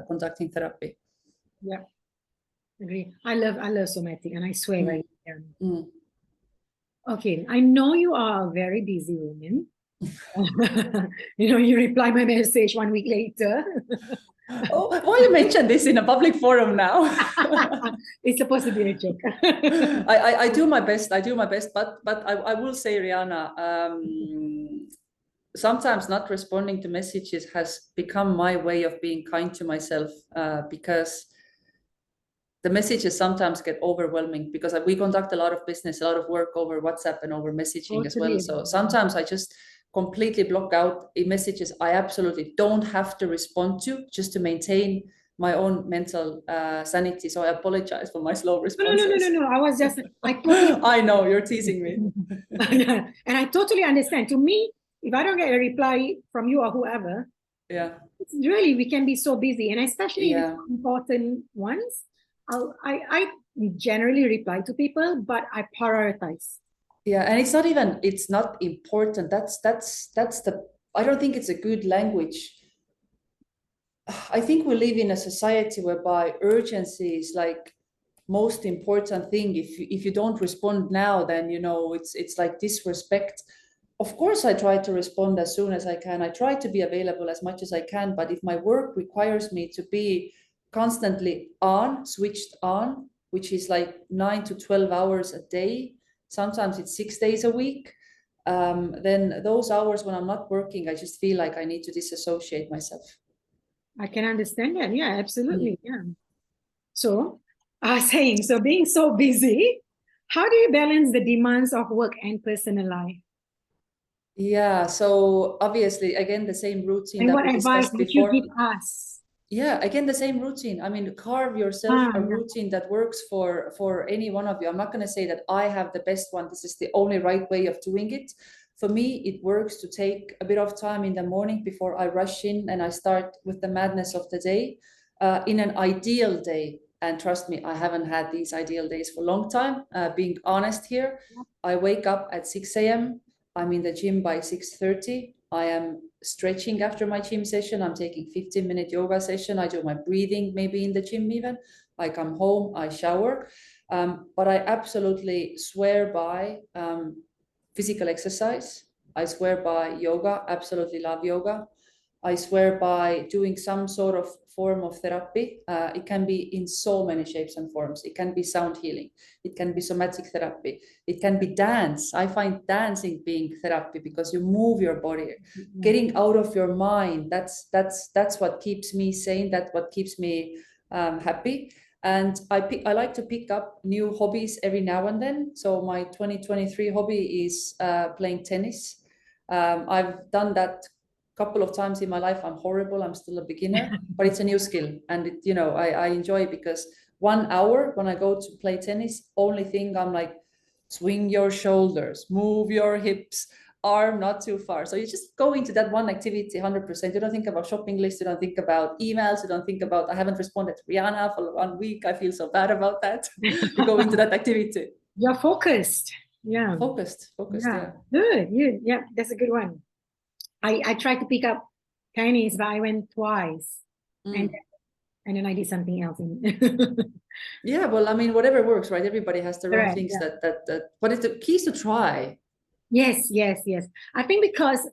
conducting therapy. Yeah, agree. I love somatic, and I swear, right? Okay, I know you are a very busy woman. You know, you reply my message 1 week later. Oh, why you mentioned this in a public forum now? It's supposed to be a joke. I do my best. But I will say, Ryana, sometimes not responding to messages has become my way of being kind to myself, because the messages sometimes get overwhelming, because we conduct a lot of business, a lot of work over WhatsApp and over messaging as well. So sometimes I just completely block out messages I absolutely don't have to respond to, just to maintain my own mental sanity. So I apologize for my slow responses. No. I was just, I totally I know, you're teasing me. And I totally understand. To me, if I don't get a reply from you or whoever, it's really, we can be so busy, and especially the important ones. I generally reply to people, but I prioritize. Yeah, and it's not important. That's the, I don't think it's a good language. I think we live in a society whereby urgency is like most important thing. If you don't respond now, then you know it's like disrespect. Of course, I try to respond as soon as I can. I try to be available as much as I can. But if my work requires me to be constantly switched on, which is like 9 to 12 hours a day, sometimes it's 6 days a week, then those hours when I'm not working, I just feel like I need to disassociate myself. I can understand that. Yeah, absolutely. Yeah. So, so being so busy, how do you balance the demands of work and personal life? Yeah, so obviously, again, the same routine and that what we discussed advice before. Would you give us? Yeah, again, the same routine. I mean, carve yourself a routine that works for any one of you. I'm not going to say that I have the best one. This is the only right way of doing it. For me, it works to take a bit of time in the morning before I rush in and I start with the madness of the day. In an ideal day, and trust me, I haven't had these ideal days for a long time, being honest here, I wake up at 6 a.m. I'm in the gym by 6:30. I am stretching after my gym session. I'm taking 15-minute yoga session. I do my breathing maybe in the gym even. I come home, I shower. But I absolutely swear by physical exercise. I swear by yoga, absolutely love yoga. I swear by doing some sort of form of therapy. It can be in so many shapes and forms. It can be sound healing. It can be somatic therapy. It can be dance. I find dancing being therapy because you move your body, getting out of your mind. That's what keeps me sane. That's what keeps me happy. And I like to pick up new hobbies every now and then. So my 2023 hobby is playing tennis. I've done that couple of times in my life. I'm horrible. I'm still a beginner, but it's a new skill. And it, you know, I enjoy it because 1 hour when I go to play tennis, only thing I'm like, swing your shoulders, move your hips, arm not too far. So you just go into that one activity 100%. You don't think about shopping lists. You don't think about emails. You don't think about, I haven't responded to Ryana for 1 week. I feel so bad about that. You go into that activity. You're focused. Yeah. Focused, Yeah. Good. Yeah, that's a good one. I tried to pick up tennis, but I went twice, and then I did something else. Yeah, well, I mean, whatever works, right? Everybody has their own Correct. things Yeah. but it's the key is to try. Yes, yes, yes. I think because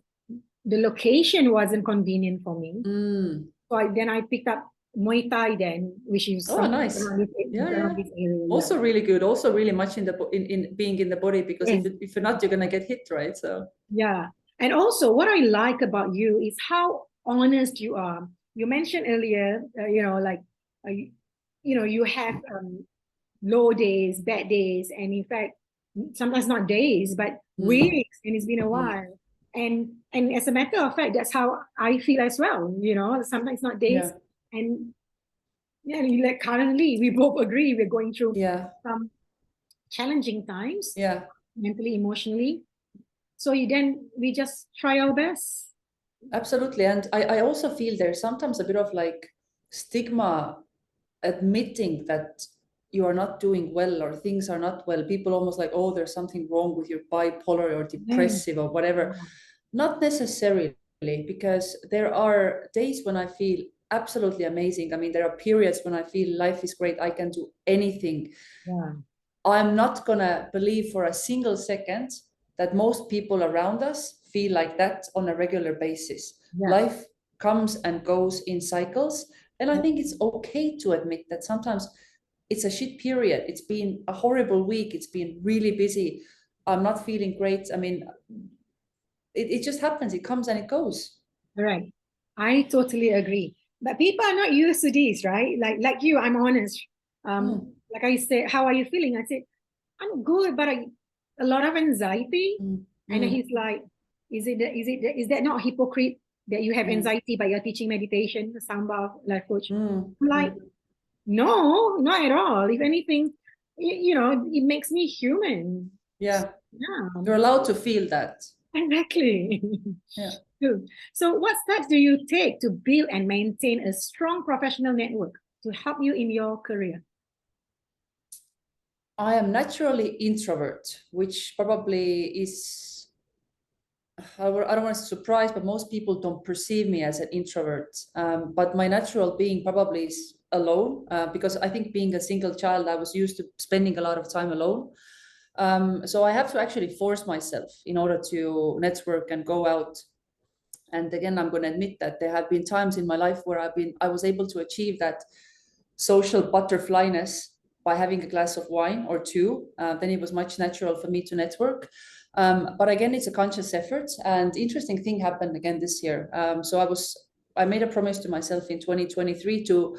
the location wasn't convenient for me, so then I picked up Muay Thai then, which is Oh, something nice. Yeah, around yeah. this area. Also really good. Also really much in the in being in the body, because Yes. if you're not, you're gonna get hit, right? So Yeah. And also, what I like about you is how honest you are. You mentioned earlier, like, you have low days, bad days, and in fact, sometimes not days, but weeks, and it's been a while. And as a matter of fact, that's how I feel as well. Sometimes not days, yeah, and yeah, like currently, we both agree we're going through yeah, some challenging times, yeah. mentally, emotionally. So we just try our best. Absolutely. And I also feel there's sometimes a bit of like stigma admitting that you are not doing well or things are not well. People almost like, oh, there's something wrong with your bipolar or Yeah. depressive or whatever. Not necessarily, because there are days when I feel absolutely amazing. I mean, there are periods when I feel life is great. I can do anything. Yeah. I'm not going to believe for a single second that most people around us feel like that on a regular basis. Yeah. Life comes and goes in cycles. And I think it's okay to admit that sometimes it's a shit period. It's been a horrible week. It's been really busy. I'm not feeling great. I mean, it just happens. It comes and it goes. Right. I totally agree. But people are not used to this, right? Like you, I'm honest. Like I said, how are you feeling? I said, I'm good, but a lot of anxiety. And he's like, is that not hypocrite that you have anxiety but you're teaching meditation, Samba life coach? I'm like, no, not at all. If anything, it makes me human. Yeah. Yeah, You're allowed to feel that. exactly. Yeah. Good. So, what steps do you take to build and maintain a strong professional network to help you in your career? I am naturally introvert, which probably is, I don't want to surprise, but most people don't perceive me as an introvert. But my natural being probably is alone, because I think being a single child, I was used to spending a lot of time alone. So I have to actually force myself in order to network and go out. And again, I'm going to admit that there have been times in my life where I was able to achieve that social butterflyness by having a glass of wine or two. Then it was much natural for me to network. But again, it's a conscious effort. And interesting thing happened again this year. So I made a promise to myself in 2023 to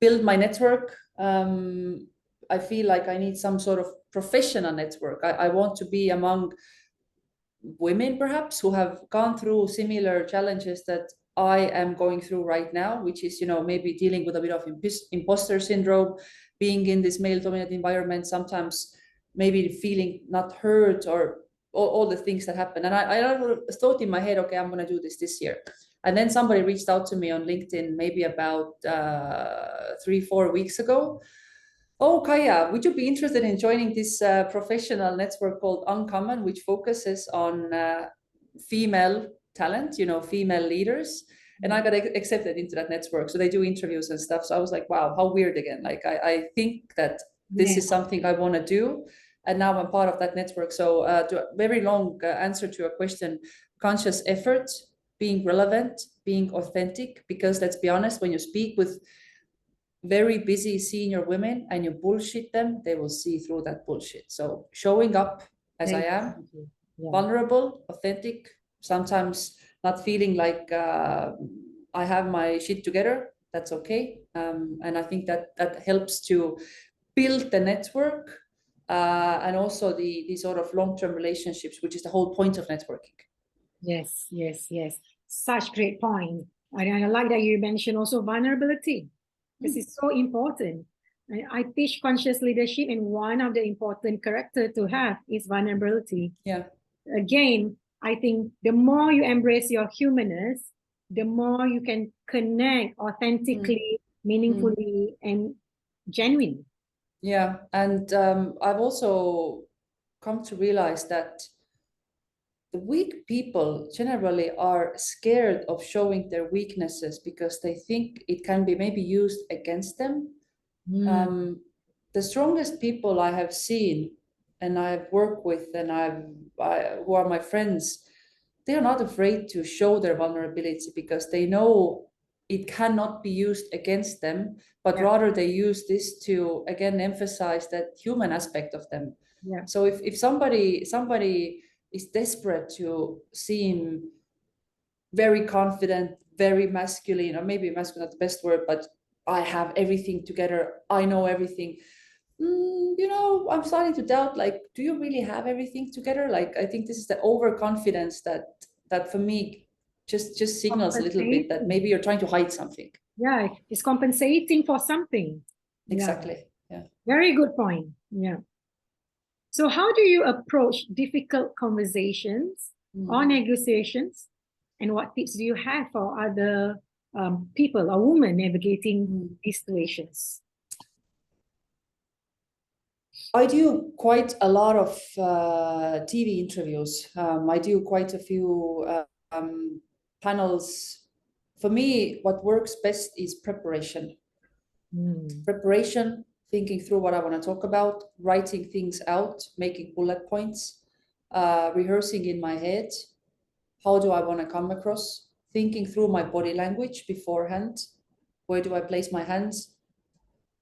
build my network. I feel like I need some sort of professional network. I want to be among women perhaps who have gone through similar challenges that I am going through right now, which is, maybe dealing with a bit of imposter syndrome, being in this male dominated environment, sometimes maybe feeling not heard, or all the things that happen. And I thought in my head, okay, I'm going to do this year. And then somebody reached out to me on LinkedIn maybe about 3-4 weeks ago. Oh, Kaya, would you be interested in joining this professional network called Uncommon, which focuses on female talent, female leaders? And I got accepted into that network. So they do interviews and stuff. So I was like, wow, how weird again. Like, I think that this is something I want to do. And now I'm part of that network. So to a very long answer to your question, conscious effort, being relevant, being authentic, because let's be honest, when you speak with very busy senior women and you bullshit them, they will see through that bullshit. So showing up as I am, vulnerable, authentic, sometimes not feeling like I have my shit together, that's okay. And I think that helps to build the network, and also the sort of long-term relationships, which is the whole point of networking. Yes. Such great point. I like that you mentioned also vulnerability. This is so important. I teach conscious leadership, and one of the important character to have is vulnerability. Yeah. Again, I think the more you embrace your humanness, the more you can connect authentically, meaningfully, and genuinely. Yeah, and I've also come to realize that the weak people generally are scared of showing their weaknesses because they think it can be maybe used against them. The strongest people I have seen and I've worked with and who are my friends, they are not afraid to show their vulnerability because they know it cannot be used against them, but rather they use this to again emphasize that human aspect of them. So if somebody is desperate to seem very confident, very masculine, or maybe masculine not the best word, but I have everything together, I know everything. I'm starting to doubt, like, do you really have everything together? Like, I think this is the overconfidence that for me just signals a little bit that maybe you're trying to hide something. Yeah, it's compensating for something. Exactly. Yeah. Very good point. Yeah. So how do you approach difficult conversations or negotiations? And what tips do you have for other people or women navigating these situations? I do quite a lot of TV interviews. I do quite a few panels. For me, what works best is preparation. Preparation, thinking through what I want to talk about, writing things out, making bullet points, rehearsing in my head. How do I want to come across? Thinking through my body language beforehand. Where do I place my hands?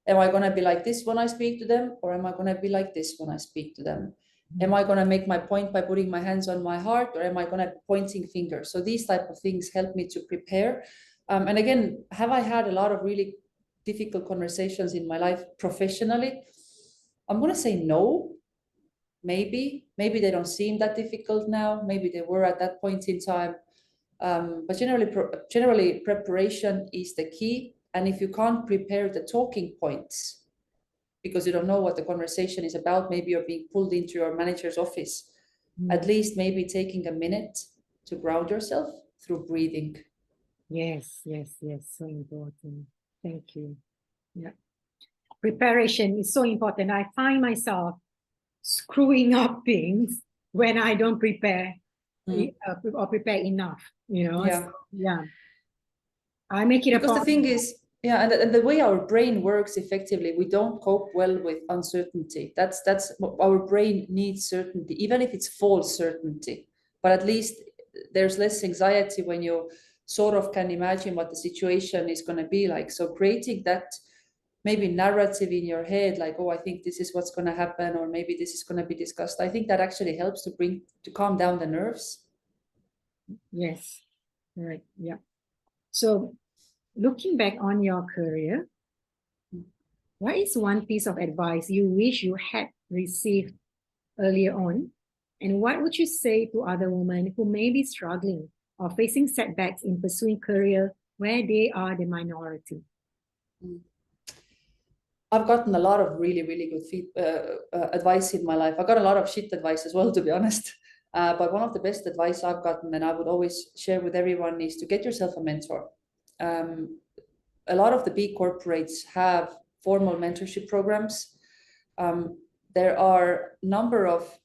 Am I going to be like this when I speak to them, or am I going to be like this when I speak to them? Am I going to make my point by putting my hands on my heart, or am I going to pointing fingers? So these type of things help me to prepare. And again, have I had a lot of really difficult conversations in my life professionally? I'm going to say no. Maybe they don't seem that difficult now. Maybe they were at that point in time. But generally, preparation is the key. And if you can't prepare the talking points because you don't know what the conversation is about, maybe you're being pulled into your manager's office, at least maybe taking a minute to ground yourself through breathing. Yes. So important. Thank you. Yeah. Preparation is so important. I find myself screwing up things when I don't prepare or prepare enough, Yeah. So, I make it because the thing is, and the way our brain works effectively, we don't cope well with uncertainty. That's our brain needs certainty, even if it's false certainty. But at least there's less anxiety when you sort of can imagine what the situation is going to be like. So creating that maybe narrative in your head, like, oh, I think this is what's going to happen, or maybe this is going to be discussed. I think that actually helps to calm down the nerves. Yes, right, yeah. So looking back on your career, what is one piece of advice you wish you had received earlier on? And what would you say to other women who may be struggling or facing setbacks in pursuing career where they are the minority? I've gotten a lot of really, really good advice in my life. I got a lot of shit advice as well, to be honest. But one of the best advice I've gotten, and I would always share with everyone, is to get yourself a mentor. A lot of the big corporates have formal mentorship programs. There are a number of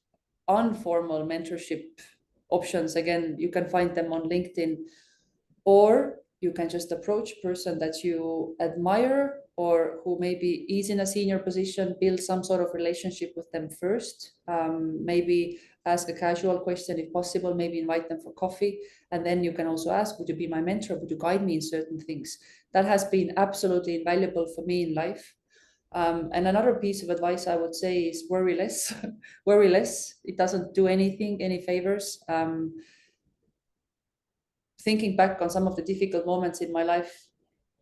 informal mentorship options. Again, you can find them on LinkedIn, or you can just approach a person that you admire or who maybe is in a senior position, build some sort of relationship with them first. Maybe ask a casual question if possible, maybe invite them for coffee. And then you can also ask, would you be my mentor? Would you guide me in certain things? That has been absolutely invaluable for me in life. And another piece of advice I would say is worry less. Worry less. It doesn't do any favors. Thinking back on some of the difficult moments in my life,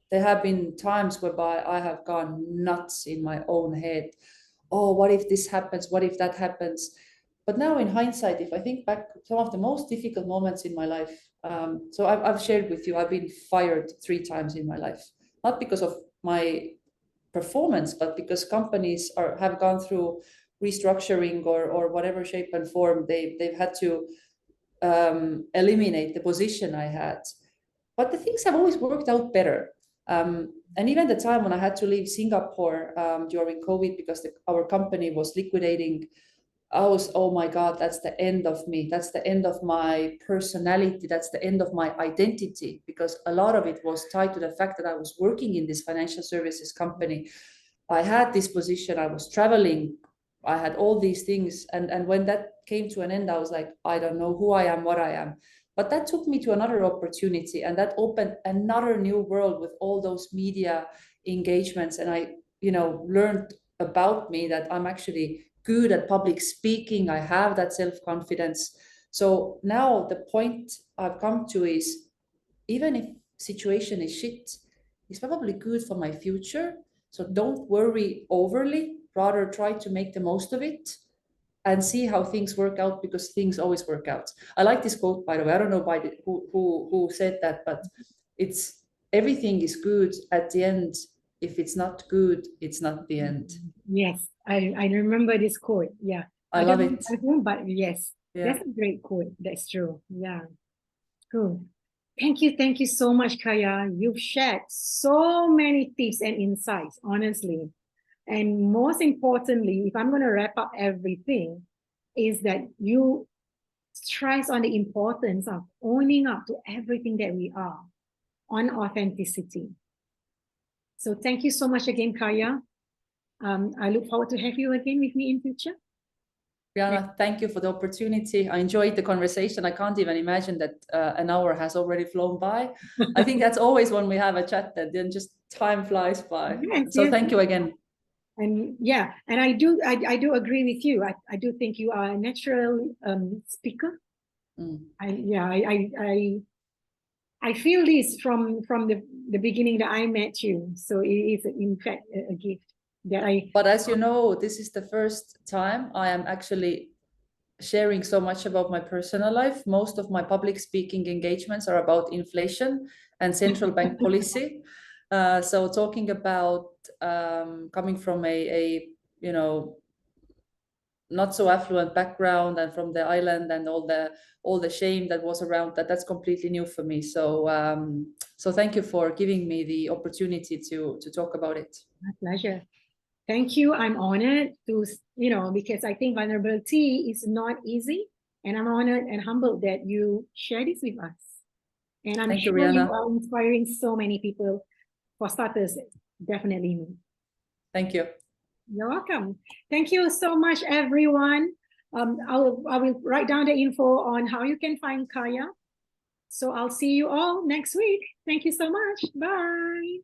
there have been times whereby I have gone nuts in my own head. Oh, what if this happens? What if that happens? But now in hindsight, if I think back, some of the most difficult moments in my life, so I've shared with you, I've been fired 3 times in my life, not because of my performance, but because companies have gone through restructuring or whatever shape and form. They've had to eliminate the position I had. But the things have always worked out better. And even the time when I had to leave Singapore during COVID because our company was liquidating, I was, oh my God, that's the end of me. That's the end of my personality. That's the end of my identity, because a lot of it was tied to the fact that I was working in this financial services company. I had this position, I was traveling, I had all these things. And when that came to an end, I was like, I don't know who I am, what I am. But that took me to another opportunity, and that opened another new world with all those media engagements. And I, learned about me that I'm actually good at public speaking. I have that self-confidence. So now the point I've come to is, even if situation is shit, it's probably good for my future. So don't worry overly, rather try to make the most of it and see how things work out, because things always work out. I like this quote, by the way. I don't know who said that, but it's, everything is good at the end. If it's not good, it's not the end. Yes, I remember this quote. Yeah. I love it. Whom, but yes, Yeah. that's a great quote. That's true. Yeah. Cool. Thank you so much, Kaya. You've shared so many tips and insights, honestly. And most importantly, if I'm going to wrap up everything, is that you stress on the importance of owning up to everything that we are, on authenticity. So thank you so much again, Kaya. I look forward to have you again with me in future. Ryana, thank you for the opportunity. I enjoyed the conversation. I can't even imagine that an hour has already flown by. I think that's always when we have a chat, that then just time flies by. Yes, so yes. Thank you again. And yeah, and I do agree with you. I do think you are a natural speaker. I feel this from the beginning that I met you. So it is in fact a gift that I. But as you know, this is the first time I am actually sharing so much about my personal life. Most of my public speaking engagements are about inflation and central bank policy. So talking about coming from a not so affluent background, and from the island, and all the shame that was around that, that's completely new for me. So so thank you for giving me the opportunity to talk about it. My pleasure. Thank you. I'm honored to, because I think vulnerability is not easy, and I'm honored and humbled that you share this with us. And I'm sure you are inspiring so many people. For starters, definitely me. Thank you. You're welcome. Thank you so much, everyone. I will write down the info on how you can find Kaya. So I'll see you all next week. Thank you so much. Bye.